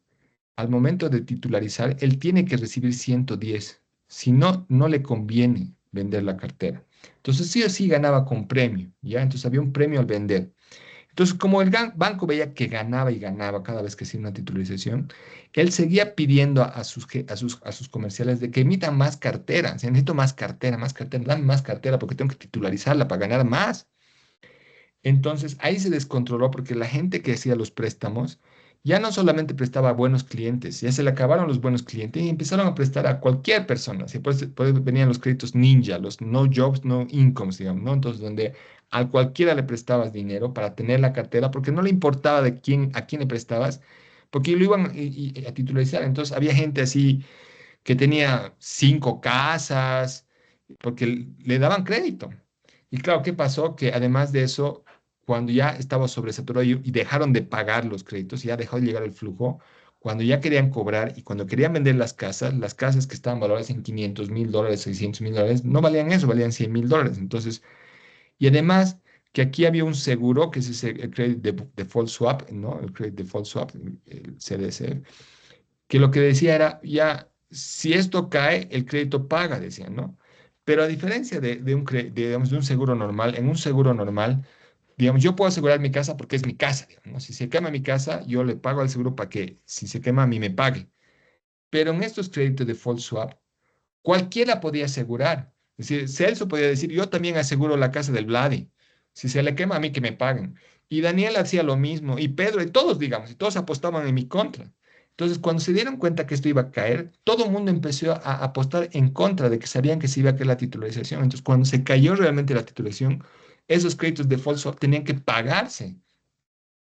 al momento de titularizar, él tiene que recibir 110. Si no, no le conviene vender la cartera. Entonces sí o sí ganaba con premio, ¿ya? Entonces había un premio al vender. Entonces, como el banco veía que ganaba y ganaba cada vez que hacía una titularización, él seguía pidiendo a sus comerciales de que emitan más cartera. O sea, necesito más cartera, dame más cartera porque tengo que titularizarla para ganar más. Entonces ahí se descontroló porque la gente que hacía los préstamos ya no solamente prestaba a buenos clientes, ya se le acabaron los buenos clientes y empezaron a prestar a cualquier persona. Así, por eso venían los créditos ninja, los no jobs, no incomes, digamos, ¿no? Entonces, donde a cualquiera le prestabas dinero para tener la cartera, porque no le importaba a quién le prestabas, porque lo iban a titularizar. Entonces, había gente así que tenía 5 casas, porque le daban crédito. Y claro, ¿qué pasó? Que además de eso, cuando ya estaba sobresaturado y dejaron de pagar los créditos, ya dejó de llegar el flujo, cuando ya querían cobrar y cuando querían vender las casas que estaban valoradas en $500,000, $600,000, no valían eso, valían $100,000. Entonces, y además que aquí había un seguro, que es el Credit Default Swap, ¿no? El Credit Default Swap, el CDC, que lo que decía era, ya, si esto cae, el crédito paga, decían, ¿no? Pero a diferencia digamos, de un seguro normal, en un seguro normal, digamos, yo puedo asegurar mi casa porque es mi casa, digamos, ¿no? Si se quema mi casa, yo le pago al seguro para que si se quema a mí me pague. Pero en estos créditos de default swap, cualquiera podía asegurar. Es decir, Celso podía decir, yo también aseguro la casa del Vladi. Si se le quema a mí, que me paguen. Y Daniel hacía lo mismo, y Pedro, y todos, digamos, y todos apostaban en mi contra. Entonces, cuando se dieron cuenta que esto iba a caer, todo el mundo empezó a apostar en contra de que sabían que se iba a caer la titularización. Entonces, cuando se cayó realmente la titularización, esos créditos de default swap tenían que pagarse.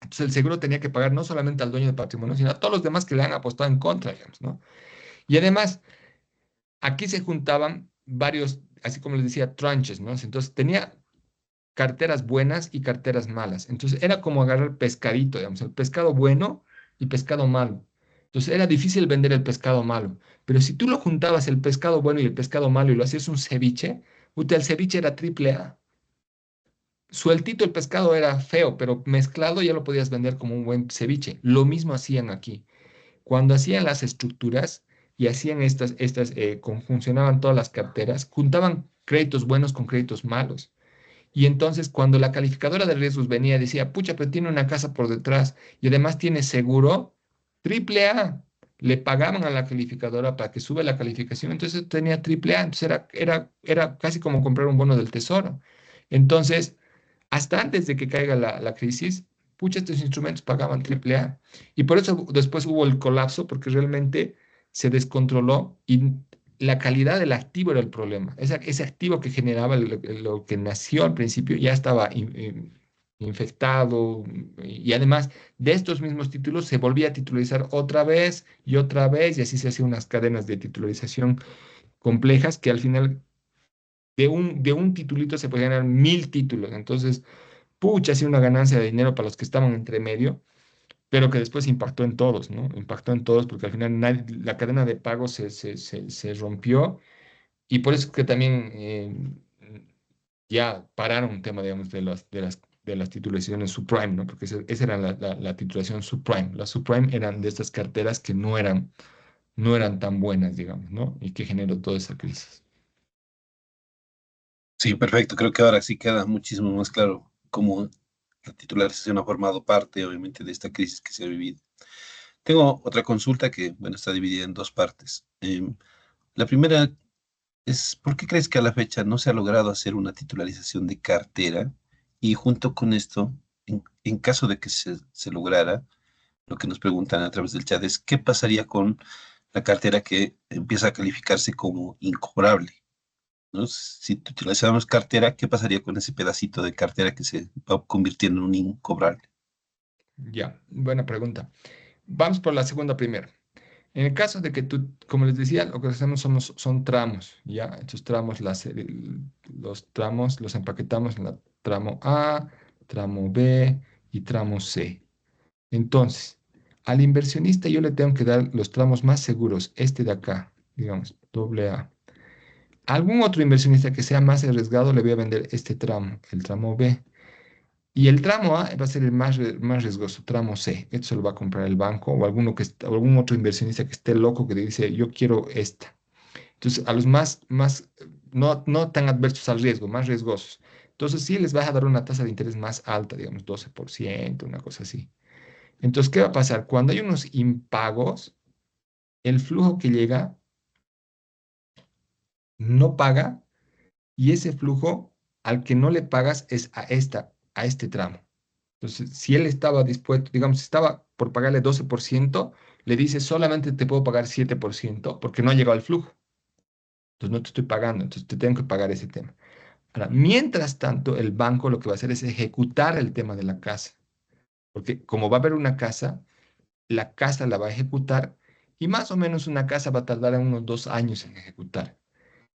Entonces, el seguro tenía que pagar no solamente al dueño del patrimonio, sino a todos los demás que le han apostado en contra, digamos, ¿no? Y además, aquí se juntaban varios, así como les decía, tranches, ¿no? Entonces, tenía carteras buenas y carteras malas. Entonces era como agarrar pescadito, digamos, el pescado bueno y pescado malo. Entonces era difícil vender el pescado malo, pero si tú lo juntabas el pescado bueno y el pescado malo y lo hacías un ceviche, puta, el ceviche era triple A. Sueltito el pescado era feo, pero mezclado ya lo podías vender como un buen ceviche. Lo mismo hacían aquí. Cuando hacían las estructuras y hacían funcionaban todas las carteras, juntaban créditos buenos con créditos malos. Y entonces cuando la calificadora de riesgos venía, decía, pucha, pero tiene una casa por detrás y además tiene seguro, triple A. Le pagaban a la calificadora para que sube la calificación, entonces tenía triple A, entonces era casi como comprar un bono del tesoro. Entonces, hasta antes de que caiga la crisis, pucha, estos instrumentos pagaban triple A. Y por eso después hubo el colapso, porque realmente se descontroló y la calidad del activo era el problema. Ese activo que generaba lo que nació al principio ya estaba infectado y además de estos mismos títulos se volvía a titularizar otra vez y así se hacían unas cadenas de titularización complejas que al final de un titulito se podían ganar 1000 títulos. Entonces, pucha, ha sido una ganancia de dinero para los que estaban entre medio, pero que después impactó en todos, ¿no? Impactó en todos porque al final la cadena de pagos se rompió y por eso es que también ya pararon un tema, digamos, de las titulaciones subprime, ¿no? Porque esa era la titulación subprime. Las subprime eran de estas carteras que no eran tan buenas, digamos, ¿no? Y que generó toda esa crisis. Sí, perfecto. Creo que ahora sí queda muchísimo más claro cómo la titularización ha formado parte, obviamente, de esta crisis que se ha vivido. Tengo otra consulta que, bueno, está dividida en dos partes. La primera es, ¿por qué crees que a la fecha no se ha logrado hacer una titularización de cartera? Y junto con esto, en caso de que se lograra, lo que nos preguntan a través del chat es, ¿qué pasaría con la cartera que empieza a calificarse como incobrable? ¿No? Si utilizamos cartera, ¿qué pasaría con ese pedacito de cartera que se va convirtiendo en un incobrable? Ya, buena pregunta. Vamos por la segunda primero. En el caso de que tú, como les decía, lo que hacemos son tramos, ¿ya? Estos tramos, los tramos los empaquetamos en la tramo A, tramo B y tramo C. Entonces, al inversionista yo le tengo que dar los tramos más seguros, este de acá, digamos, doble A. Algún otro inversionista que sea más arriesgado le voy a vender este tramo, el tramo B. Y el tramo A va a ser el más riesgoso, tramo C. Esto se lo va a comprar el banco o algún otro inversionista que esté loco que le dice, yo quiero esta. Entonces, a los más no tan adversos al riesgo, más riesgosos. Entonces, sí les vas a dar una tasa de interés más alta, digamos, 12%, una cosa así. Entonces, ¿qué va a pasar? Cuando hay unos impagos, el flujo que llega no paga y ese flujo al que no le pagas es a este tramo. Entonces, si él estaba dispuesto, digamos, si estaba por pagarle 12%, le dice solamente te puedo pagar 7% porque no ha llegado el flujo. Entonces no te estoy pagando, entonces te tengo que pagar ese tema. Ahora, mientras tanto, el banco lo que va a hacer es ejecutar el tema de la casa, porque como va a haber una casa, la casa la va a ejecutar y más o menos una casa va a tardar unos 2 años en ejecutar.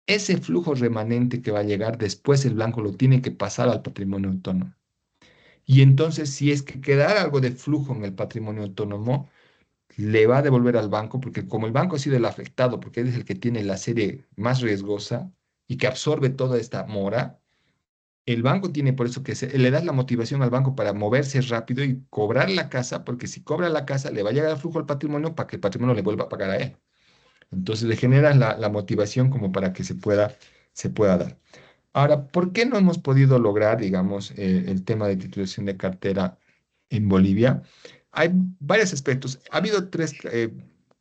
Ese flujo remanente que va a llegar después el banco lo tiene que pasar al patrimonio autónomo. Y entonces, si es que quedara algo de flujo en el patrimonio autónomo, le va a devolver al banco, porque como el banco ha sido el afectado, porque él es el que tiene la serie más riesgosa y que absorbe toda esta mora, el banco tiene por eso que le das la motivación al banco para moverse rápido y cobrar la casa, porque si cobra la casa, le va a llegar el flujo al patrimonio para que el patrimonio le vuelva a pagar a él. Entonces le generas la motivación como para que se pueda dar. Ahora, ¿por qué no hemos podido lograr, digamos, el tema de titulación de cartera en Bolivia? Hay varios aspectos. Ha habido tres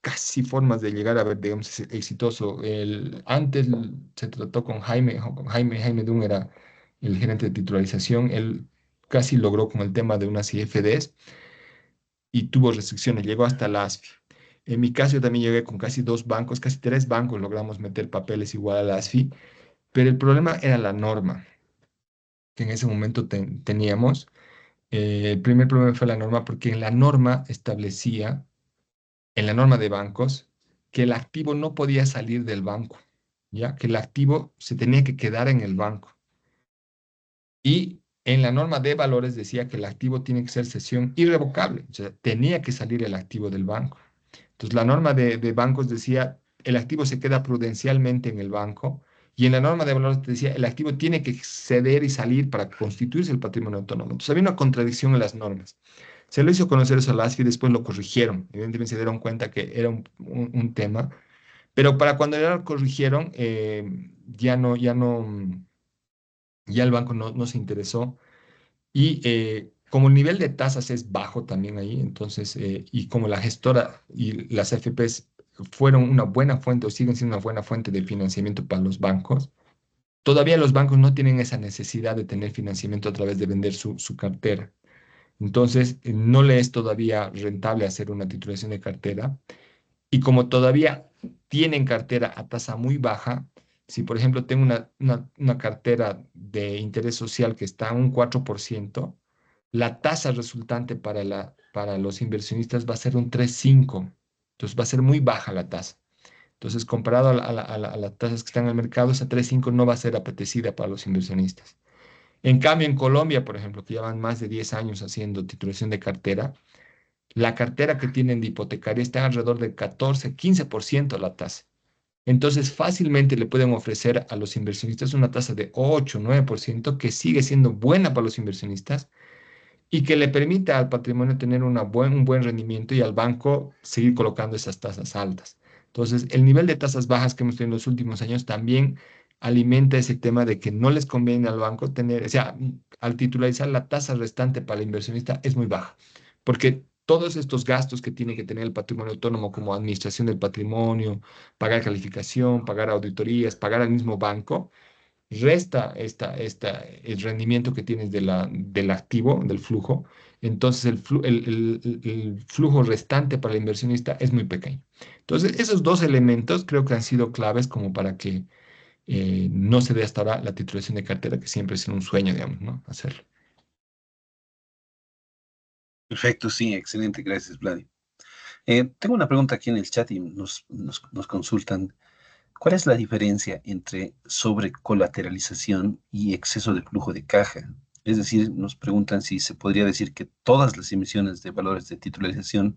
casi formas de llegar a ver, digamos, exitoso. Antes se trató con Jaime Dung era el gerente de titularización. Él casi logró con el tema de unas CFDs y tuvo restricciones, llegó hasta la ASFI. En mi caso, yo también llegué con casi dos bancos, casi tres bancos, logramos meter papeles igual a la ASFI, pero el problema era la norma que en ese momento teníamos. El primer problema fue la norma porque en la norma establecía, en la norma de bancos, que el activo no podía salir del banco, ¿ya? Que el activo se tenía que quedar en el banco. Y en la norma de valores decía que el activo tiene que ser cesión irrevocable, o sea, tenía que salir el activo del banco. Entonces, la norma de bancos decía, el activo se queda prudencialmente en el banco, y en la norma de valores decía, el activo tiene que ceder y salir para constituirse el patrimonio autónomo. Entonces, había una contradicción en las normas. Se lo hizo conocer eso a la ASFI y después lo corrigieron. Evidentemente se dieron cuenta que era un tema, pero para cuando ya lo corrigieron, ya el banco no se interesó. Y como el nivel de tasas es bajo también ahí, entonces, y como la gestora y las AFPs fueron una buena fuente o siguen siendo una buena fuente de financiamiento para los bancos, todavía los bancos no tienen esa necesidad de tener financiamiento a través de vender su cartera. Entonces, no le es todavía rentable hacer una titulación de cartera. Y como todavía tienen cartera a tasa muy baja, si por ejemplo tengo una cartera de interés social que está a un 4%, la tasa resultante para los inversionistas va a ser un 3,5. Entonces va a ser muy baja la tasa. Entonces, comparado a las tasas que están en el mercado, esa 3,5 no va a ser apetecida para los inversionistas. En cambio, en Colombia, por ejemplo, que llevan más de 10 años haciendo titulación de cartera, la cartera que tienen de hipotecaria está alrededor del 14, 15% la tasa. Entonces, fácilmente le pueden ofrecer a los inversionistas una tasa de 8, 9% que sigue siendo buena para los inversionistas y que le permita al patrimonio tener un buen rendimiento y al banco seguir colocando esas tasas altas. Entonces, el nivel de tasas bajas que hemos tenido en los últimos años también alimenta ese tema de que no les conviene al banco tener, o sea, al titularizar la tasa restante para el inversionista es muy baja, porque todos estos gastos que tiene que tener el patrimonio autónomo como administración del patrimonio, pagar calificación, pagar auditorías, pagar al mismo banco, resta el rendimiento que tienes del activo, del flujo, entonces el flujo restante para el inversionista es muy pequeño. Entonces, esos dos elementos creo que han sido claves como para que no se dé hasta ahora la titulación de cartera, que siempre es un sueño, digamos, ¿no? Hacerlo. Perfecto, sí, excelente, gracias, Vladi. Tengo una pregunta aquí en el chat y nos consultan. ¿Cuál es la diferencia entre sobrecolateralización y exceso de flujo de caja? Es decir, nos preguntan si se podría decir que todas las emisiones de valores de titularización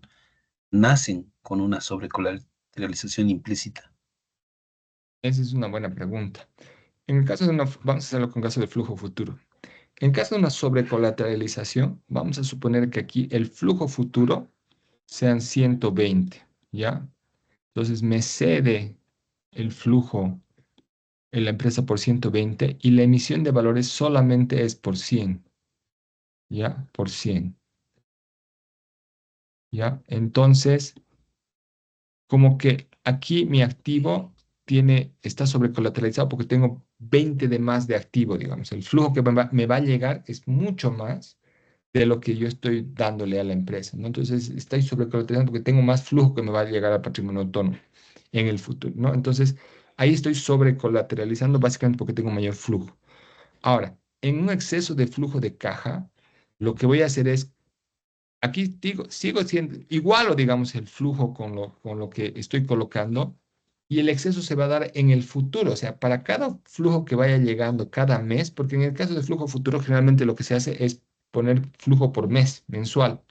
nacen con una sobrecolateralización implícita. Esa es una buena pregunta. En el caso de vamos a hacerlo con caso de flujo futuro. En caso de una sobrecolateralización, vamos a suponer que aquí el flujo futuro sean 120, ¿ya? Entonces me cede el flujo en la empresa por 120 y la emisión de valores solamente es por 100, ¿ya? Por 100, ¿ya? Entonces, como que aquí mi activo está sobrecolateralizado porque tengo 20 de más de activo, digamos. El flujo que me va a llegar es mucho más de lo que yo estoy dándole a la empresa, ¿no? Entonces, estoy sobrecolateralizando porque tengo más flujo que me va a llegar al patrimonio autónomo en el futuro, ¿no? Entonces, ahí estoy sobrecolateralizando básicamente porque tengo mayor flujo. Ahora, en un exceso de flujo de caja, lo que voy a hacer es, aquí digo, sigo siendo igual o digamos el flujo con lo que estoy colocando y el exceso se va a dar en el futuro, o sea, para cada flujo que vaya llegando cada mes, porque en el caso de flujo futuro generalmente lo que se hace es poner flujo por mes, mensual.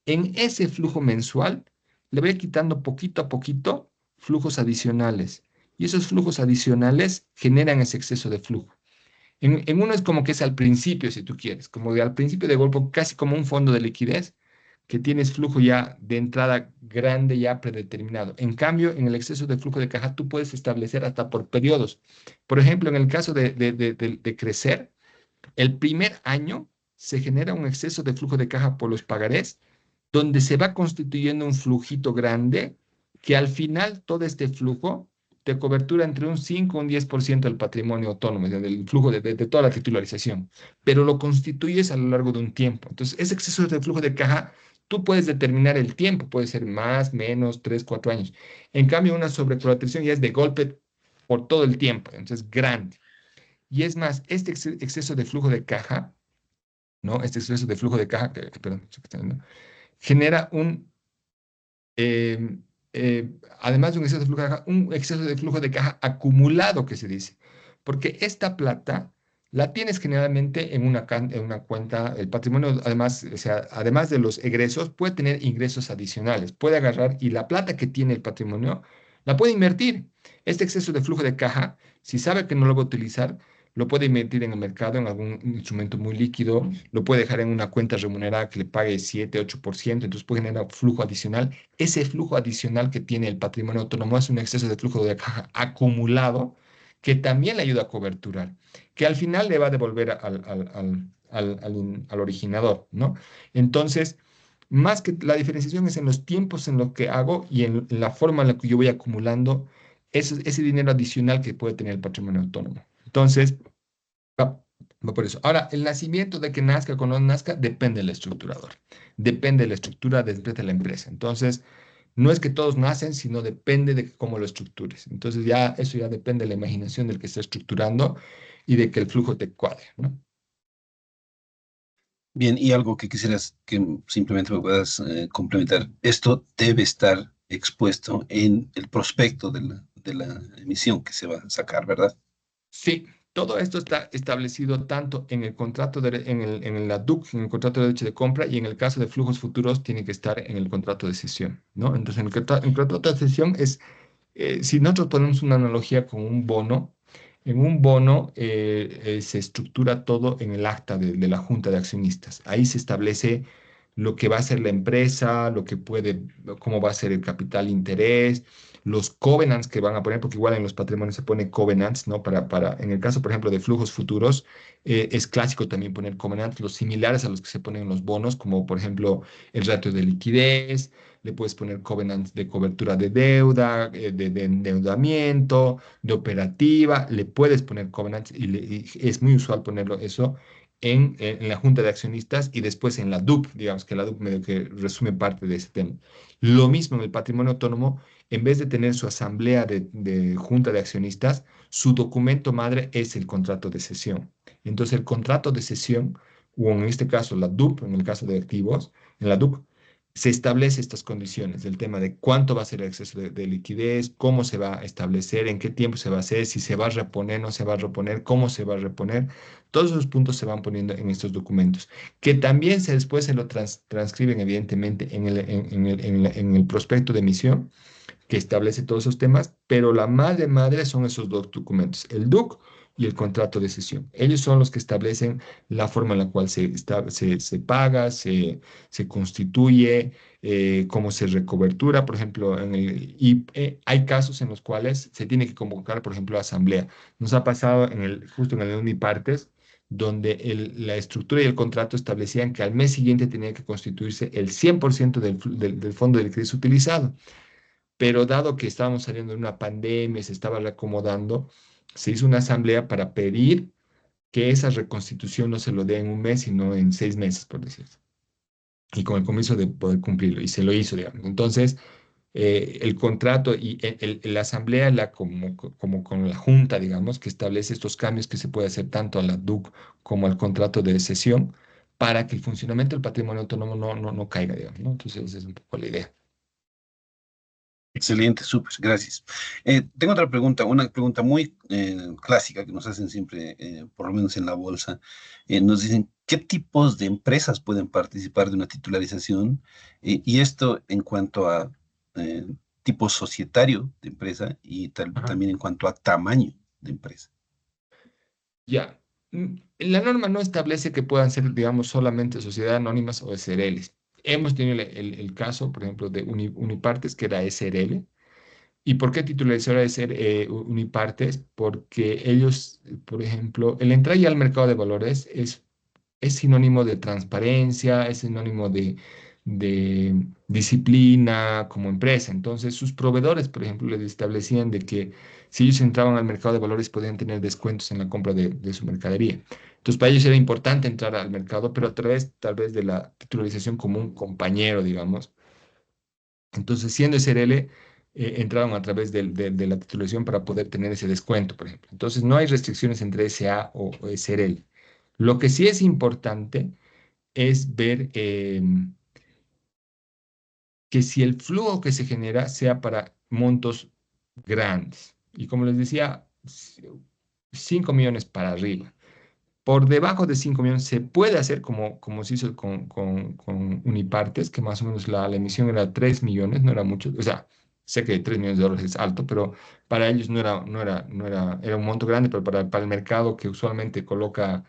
En ese flujo mensual le voy quitando poquito a poquito flujos adicionales y esos flujos adicionales generan ese exceso de flujo. En uno es como que es al principio, si tú quieres, como de al principio de golpe, casi como un fondo de liquidez, que tienes flujo ya de entrada grande, ya predeterminado. En cambio, en el exceso de flujo de caja, tú puedes establecer hasta por periodos. Por ejemplo, en el caso de crecer, el primer año se genera un exceso de flujo de caja por los pagarés, donde se va constituyendo un flujito grande que al final todo este flujo te cobertura entre un 5 y un 10% del patrimonio autónomo, del flujo de toda la titularización, pero lo constituyes a lo largo de un tiempo. Entonces, ese exceso de flujo de caja tú puedes determinar el tiempo, puede ser más, menos, 3, 4 años. En cambio, una sobrecollateralización ya es de golpe por todo el tiempo, entonces grande. Y es más, este exceso de flujo de caja, ¿no? Este exceso de flujo de caja, perdón, genera eh, además de un exceso de flujo de caja, un exceso de flujo de caja acumulado que se dice. Porque esta plata la tienes generalmente en una cuenta, el patrimonio, además, o sea, además de los egresos, puede tener ingresos adicionales, puede agarrar y la plata que tiene el patrimonio la puede invertir. Este exceso de flujo de caja, si sabe que no lo va a utilizar, lo puede invertir en el mercado, en algún instrumento muy líquido, lo puede dejar en una cuenta remunerada que le pague 7, 8%, entonces puede generar flujo adicional. Ese flujo adicional que tiene el patrimonio autónomo es un exceso de flujo de caja acumulado que también le ayuda a coberturar, que al final le va a devolver al originador, ¿no? Entonces, más que la diferenciación es en los tiempos en los que hago y en la forma en la que yo voy acumulando ese dinero adicional que puede tener el patrimonio autónomo. Entonces, va por eso. Ahora, el nacimiento de que nazca o no nazca depende del estructurador. Depende de la estructura de la empresa. Entonces, no es que todos nacen, sino depende de cómo lo estructures. Entonces, ya eso ya depende de la imaginación del que está estructurando y de que el flujo te cuadre, ¿no? Bien, y algo que quisieras que simplemente me puedas complementar. Esto debe estar expuesto en el prospecto de la emisión que se va a sacar, ¿verdad? Sí, todo esto está establecido tanto en el contrato en la DUC, en el contrato de derecho de compra, y en el caso de flujos futuros tiene que estar en el contrato de cesión, ¿no? Entonces, en el contrato de cesión es si nosotros ponemos una analogía con un bono, en un bono se estructura todo en el acta de la junta de accionistas. Ahí se establece lo que va a ser la empresa, lo que puede, cómo va a ser el capital interés, los covenants que van a poner, porque igual en los patrimonios se pone covenants, ¿no? En el caso, por ejemplo, de flujos futuros, es clásico también poner covenants, los similares a los que se ponen en los bonos, como por ejemplo el ratio de liquidez, le puedes poner covenants de cobertura de deuda, de endeudamiento, de operativa, le puedes poner covenants y es muy usual ponerlo eso en la junta de accionistas y después en la DUC, digamos que la DUC medio que resume parte de ese tema. Lo mismo en el patrimonio autónomo, en vez de tener su asamblea de junta de accionistas, su documento madre es el contrato de cesión. Entonces el contrato de cesión, o en este caso la DUC, en el caso de activos, en la DUC, se establece estas condiciones del tema de cuánto va a ser el exceso de liquidez, cómo se va a establecer, en qué tiempo se va a hacer, si se va a reponer, no se va a reponer, cómo se va a reponer. Todos esos puntos se van poniendo en estos documentos, que también después se lo transcriben evidentemente en el prospecto de emisión que establece todos esos temas, pero la madre madre son esos dos documentos, el DUC y el contrato de cesión. Ellos son los que establecen la forma en la cual se paga, se constituye, cómo se recobertura, por ejemplo, y hay casos en los cuales se tiene que convocar, por ejemplo, asamblea. Nos ha pasado justo en el de Unipartes, donde la estructura y el contrato establecían que al mes siguiente tenía que constituirse el 100% del fondo de liquidez utilizado. Pero dado que estábamos saliendo de una pandemia, se estaba reacomodando, se hizo una asamblea para pedir que esa reconstitución no se lo dé en un mes, sino en 6 meses, por decirlo. Y con el compromiso de poder cumplirlo. Y se lo hizo, digamos. Entonces, el contrato y la asamblea, como con la junta, digamos, que establece estos cambios que se puede hacer tanto a la DUC como al contrato de cesión para que el funcionamiento del patrimonio autónomo no caiga, digamos, ¿no? Entonces, esa es un poco la idea. Excelente, súper, gracias. Tengo otra pregunta, una pregunta muy clásica que nos hacen siempre, por lo menos en la bolsa. Nos dicen, ¿qué tipos de empresas pueden participar de una titularización? Y esto en cuanto a eh, tipo societario de empresa y Ajá. también en cuanto a tamaño de empresa. Ya. La norma no establece que puedan ser, digamos, solamente sociedades anónimas o SRLs. Hemos tenido el caso, por ejemplo, de Unipartes, que era SRL. ¿Y por qué titularizar de ser Unipartes? Porque ellos, por ejemplo, el entrar ya al mercado de valores es sinónimo de transparencia, es sinónimo de disciplina como empresa. Entonces, sus proveedores, por ejemplo, les establecían de que si ellos entraban al mercado de valores podían tener descuentos en la compra de su mercadería. Entonces, para ellos era importante entrar al mercado, pero a través tal vez de la titularización como un compañero, digamos. Entonces, siendo SRL, entraron a través de la titulación para poder tener ese descuento, por ejemplo. Entonces, no hay restricciones entre SA o SRL. Lo que sí es importante es ver que si el flujo que se genera sea para montos grandes. Y como les decía, 5 millones para arriba. Por debajo de 5 millones se puede hacer como se hizo con Unipartes, que más o menos la emisión era 3 millones, no era mucho. O sea, sé que 3 millones de dólares es alto, pero para ellos era un monto grande, pero para el mercado que usualmente coloca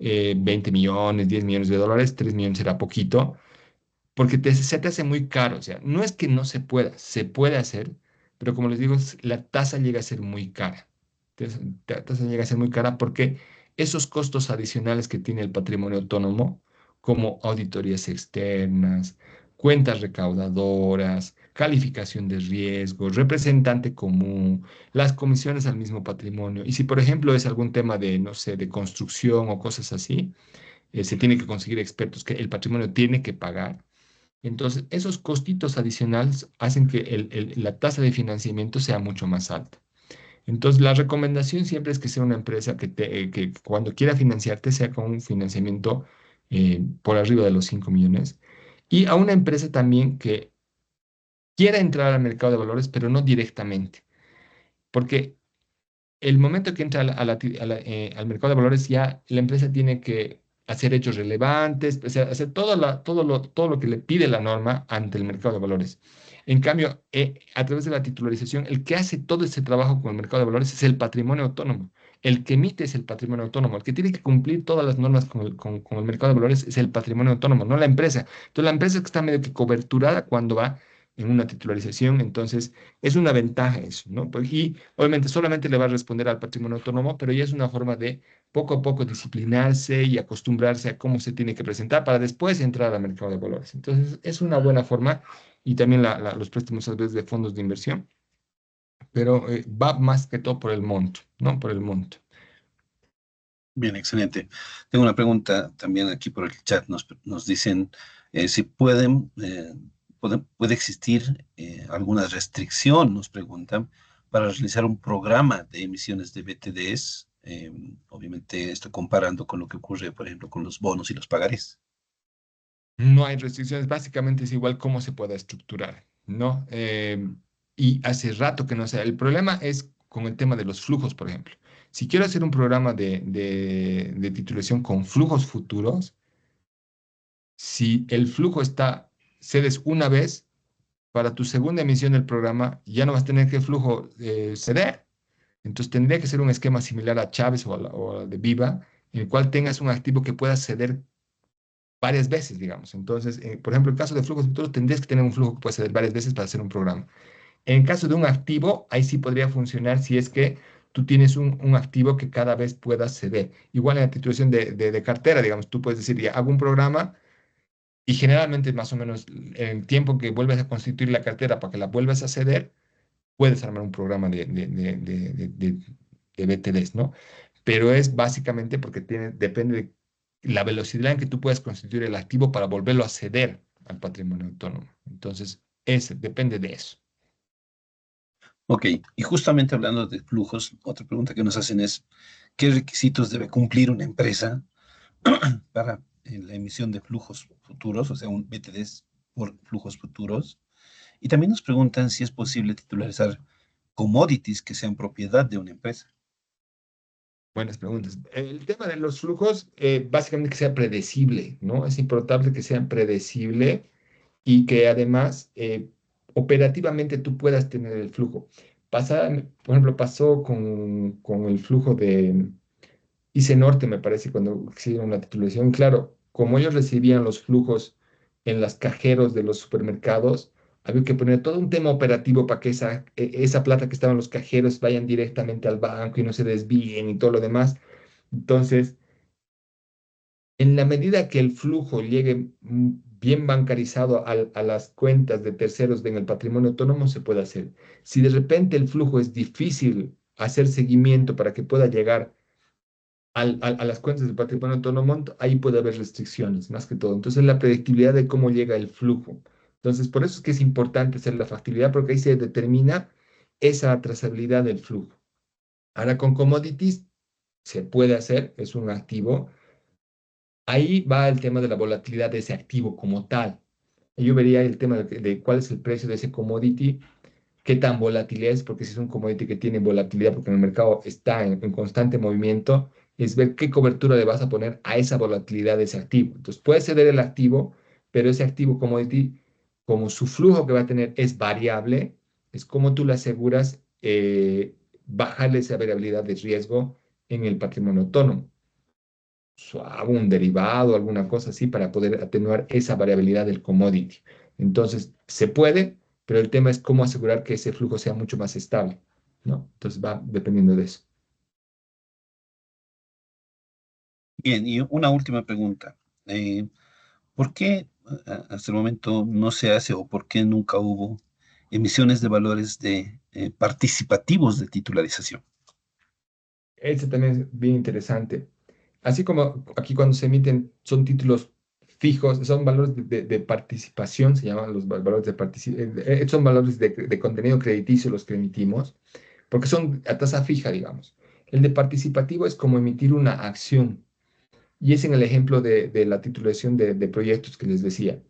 20 millones, 10 millones de dólares, 3 millones era poquito porque se te hace muy caro. O sea, no es que no se pueda, se puede hacer, pero como les digo, la tasa llega a ser muy cara. Entonces, la tasa llega a ser muy cara porque esos costos adicionales que tiene el patrimonio autónomo, como auditorías externas, cuentas recaudadoras, calificación de riesgos, representante común, las comisiones al mismo patrimonio. Y si, por ejemplo, es algún tema de, no sé, de construcción o cosas así, se tiene que conseguir expertos que el patrimonio tiene que pagar. Entonces, esos costitos adicionales hacen que la tasa de financiamiento sea mucho más alta. Entonces, la recomendación siempre es que sea una empresa que cuando quiera financiarte sea con un financiamiento por arriba de los 5 millones. Y a una empresa también que quiera entrar al mercado de valores, pero no directamente. Porque el momento que entra al mercado de valores, ya la empresa tiene que hacer hechos relevantes, o sea, hacer todo lo que le pide la norma ante el mercado de valores. En cambio, a través de la titularización, el que hace todo ese trabajo con el mercado de valores es el patrimonio autónomo. El que emite es el patrimonio autónomo. El que tiene que cumplir todas las normas con el mercado de valores es el patrimonio autónomo, no la empresa. Entonces, la empresa que está medio que coberturada cuando va en una titularización, entonces es una ventaja eso, ¿no? Y obviamente solamente le va a responder al patrimonio autónomo, pero ya es una forma de poco a poco disciplinarse y acostumbrarse a cómo se tiene que presentar para después entrar al mercado de valores. Entonces, es una buena forma y también los préstamos a veces de fondos de inversión, pero va más que todo por el monto, ¿no? Por el monto. Bien, excelente. Tengo una pregunta también aquí por el chat. Nos dicen si puede existir alguna restricción, nos preguntan, para realizar un programa de emisiones de BTDs. Obviamente, estoy comparando con lo que ocurre, por ejemplo, con los bonos y los pagarés. No hay restricciones, básicamente es igual cómo se pueda estructurar, ¿no? Y hace rato que no sé. El problema es con el tema de los flujos, por ejemplo. Si quiero hacer un programa de titulación con flujos futuros, si el flujo está, cedes una vez, para tu segunda emisión del programa ya no vas a tener que flujo ceder. Entonces tendría que ser un esquema similar a Chávez o a de Viva, en el cual tengas un activo que puedas ceder varias veces, digamos. Entonces, por ejemplo, en caso de flujos futuros, tendrías que tener un flujo que puedas ceder varias veces para hacer un programa. En caso de un activo, ahí sí podría funcionar si es que tú tienes un activo que cada vez puedas ceder. Igual en la titulación de cartera, digamos, tú puedes decir, ya hago un programa y generalmente más o menos el tiempo que vuelves a constituir la cartera para que la vuelvas a ceder, puedes armar un programa de BTDs, ¿no? Pero es básicamente porque depende de la velocidad en que tú puedas constituir el activo para volverlo a ceder al patrimonio autónomo. Entonces, depende de eso. Ok, y justamente hablando de flujos, otra pregunta que nos hacen es, ¿qué requisitos debe cumplir una empresa para la emisión de flujos futuros, o sea, un BTDs por flujos futuros? Y también nos preguntan si es posible titularizar commodities que sean propiedad de una empresa. Buenas preguntas. El tema de los flujos, básicamente que sea predecible, ¿no? Es importante que sea predecible y que además operativamente tú puedas tener el flujo. Por ejemplo, pasó con el flujo de ICE Norte, me parece, cuando hicieron la titulación. Claro, como ellos recibían los flujos en los cajeros de los supermercados, había que poner todo un tema operativo para que esa plata que estaba en los cajeros vayan directamente al banco y no se desvíen y todo lo demás. Entonces, en la medida que el flujo llegue bien bancarizado a las cuentas de terceros en el patrimonio autónomo, se puede hacer. Si de repente el flujo es difícil hacer seguimiento para que pueda llegar a las cuentas del patrimonio autónomo, ahí puede haber restricciones, más que todo. Entonces, la predictibilidad de cómo llega el flujo. Entonces, por eso es que es importante hacer la factibilidad, porque ahí se determina esa trazabilidad del flujo. Ahora, con commodities se puede hacer, es un activo. Ahí va el tema de la volatilidad de ese activo como tal. Yo vería el tema de cuál es el precio de ese commodity, qué tan volátil es, porque si es un commodity que tiene volatilidad, porque en el mercado está en constante movimiento, es ver qué cobertura le vas a poner a esa volatilidad de ese activo. Entonces, puede ceder el activo, pero ese activo commodity, como su flujo que va a tener es variable, es como tú le aseguras bajarle esa variabilidad de riesgo en el patrimonio autónomo. Suave, un derivado, alguna cosa así, para poder atenuar esa variabilidad del commodity. Entonces, se puede, pero el tema es cómo asegurar que ese flujo sea mucho más estable, ¿no? Entonces va dependiendo de eso. Bien, y una última pregunta. Eh, ¿Por qué hasta el momento no se hace o por qué nunca hubo emisiones de valores de participativos de titularización? Este también es bien interesante. Así como aquí cuando se emiten son títulos fijos, son valores de participación, se llaman los valores de participación, son valores de contenido crediticio los que emitimos, porque son a tasa fija, digamos. El de participativo es como emitir una acción. Y es en el ejemplo de la titulación de proyectos que les decía.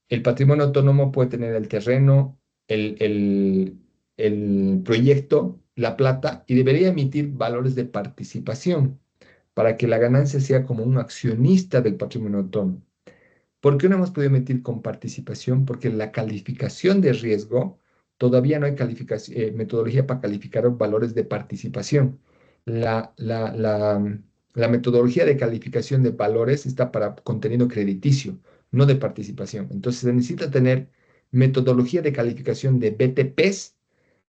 El patrimonio autónomo puede tener el terreno, el, el, el proyecto, la plata, y debería emitir valores de participación para que la ganancia sea como un accionista del patrimonio autónomo. ¿Por qué no hemos podido emitir con participación? Porque la calificación de riesgo, todavía no hay metodología para calificar valores de participación. La, la, la, la metodología de calificación de valores está para contenido crediticio, no de participación. Entonces se necesita tener metodología de calificación de BTPs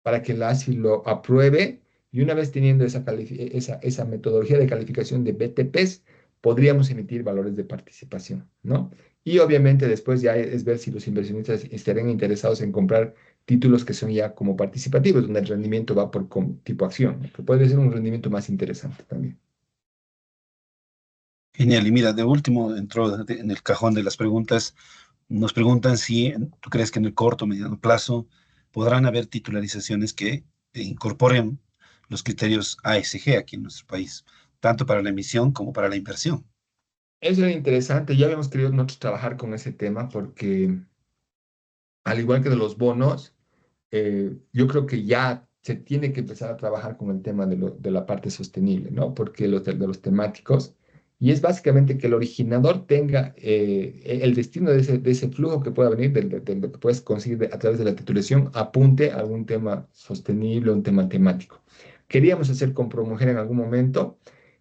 para que la ASFI lo apruebe y una vez teniendo esa metodología de calificación de BTPs, podríamos emitir valores de participación, ¿no? Y obviamente después ya es ver si los inversionistas estarían interesados en comprar títulos que son ya como participativos, donde el rendimiento va por tipo acción, ¿no? Que puede ser un rendimiento más interesante también. Genial, y mira, de último entró en el cajón de las preguntas. Nos preguntan si tú crees que en el corto o mediano plazo podrán haber titularizaciones que incorporen los criterios ASG aquí en nuestro país, tanto para la emisión como para la inversión. Eso es interesante, ya habíamos querido nosotros trabajar con ese tema porque al igual que de los bonos, yo creo que ya se tiene que empezar a trabajar con el tema de la parte sostenible, ¿no? Porque de los temáticos, y es básicamente que el originador tenga el destino de ese flujo que pueda venir, de lo que puedes conseguir a través de la titulación, apunte a algún tema sostenible, un tema temático. Queríamos hacer con Promujer en algún momento,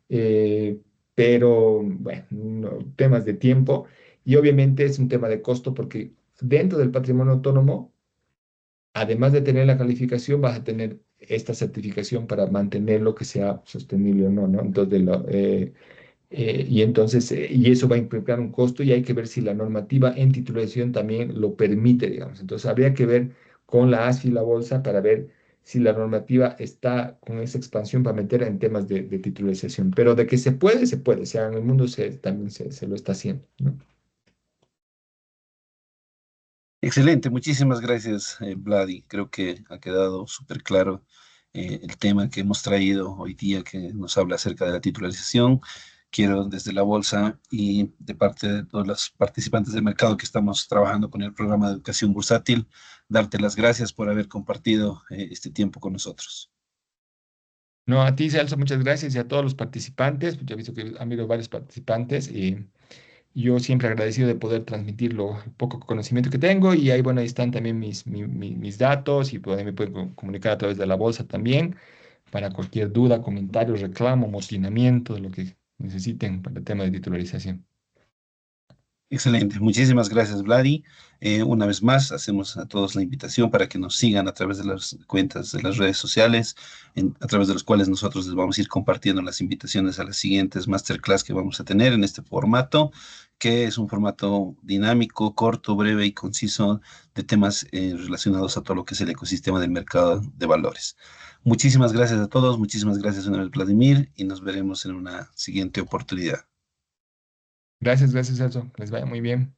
eh, pero bueno, temas de tiempo, y obviamente es un tema de costo porque dentro del patrimonio autónomo, además de tener la calificación, vas a tener esta certificación para mantener lo que sea sostenible o no, ¿no? Entonces, y eso va a implicar un costo y hay que ver si la normativa en titulación también lo permite, digamos. Entonces, habría que ver con la ASFI y la bolsa para ver si la normativa está con esa expansión para meter en temas de titularización. Pero de que se puede, se puede. O sea, en el mundo también se lo está haciendo, ¿no? Excelente, muchísimas gracias, Vladi. Creo que ha quedado súper claro el tema que hemos traído hoy día que nos habla acerca de la titularización. Quiero desde la bolsa y de parte de todos los participantes del mercado que estamos trabajando con el programa de educación bursátil, darte las gracias por haber compartido este tiempo con nosotros. No, a ti, Celso, muchas gracias y a todos los participantes. Pues ya he visto que han habido varios participantes y yo siempre agradecido de poder transmitir lo poco conocimiento que tengo y ahí, bueno, ahí están también mis datos y me pueden comunicar a través de la bolsa también para cualquier duda, comentario, reclamo, motinamiento, lo que necesiten para el tema de titularización. Excelente, muchísimas gracias, Vladi. Una vez más, hacemos a todos la invitación para que nos sigan a través de las cuentas de las redes sociales, a través de los cuales nosotros les vamos a ir compartiendo las invitaciones a las siguientes masterclass que vamos a tener en este formato, que es un formato dinámico, corto, breve y conciso de temas relacionados a todo lo que es el ecosistema del mercado de valores. Muchísimas gracias a todos, muchísimas gracias una vez, Vladimir, y nos veremos en una siguiente oportunidad. Gracias, gracias, Celso. Les vaya muy bien.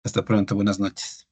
Hasta pronto, buenas noches.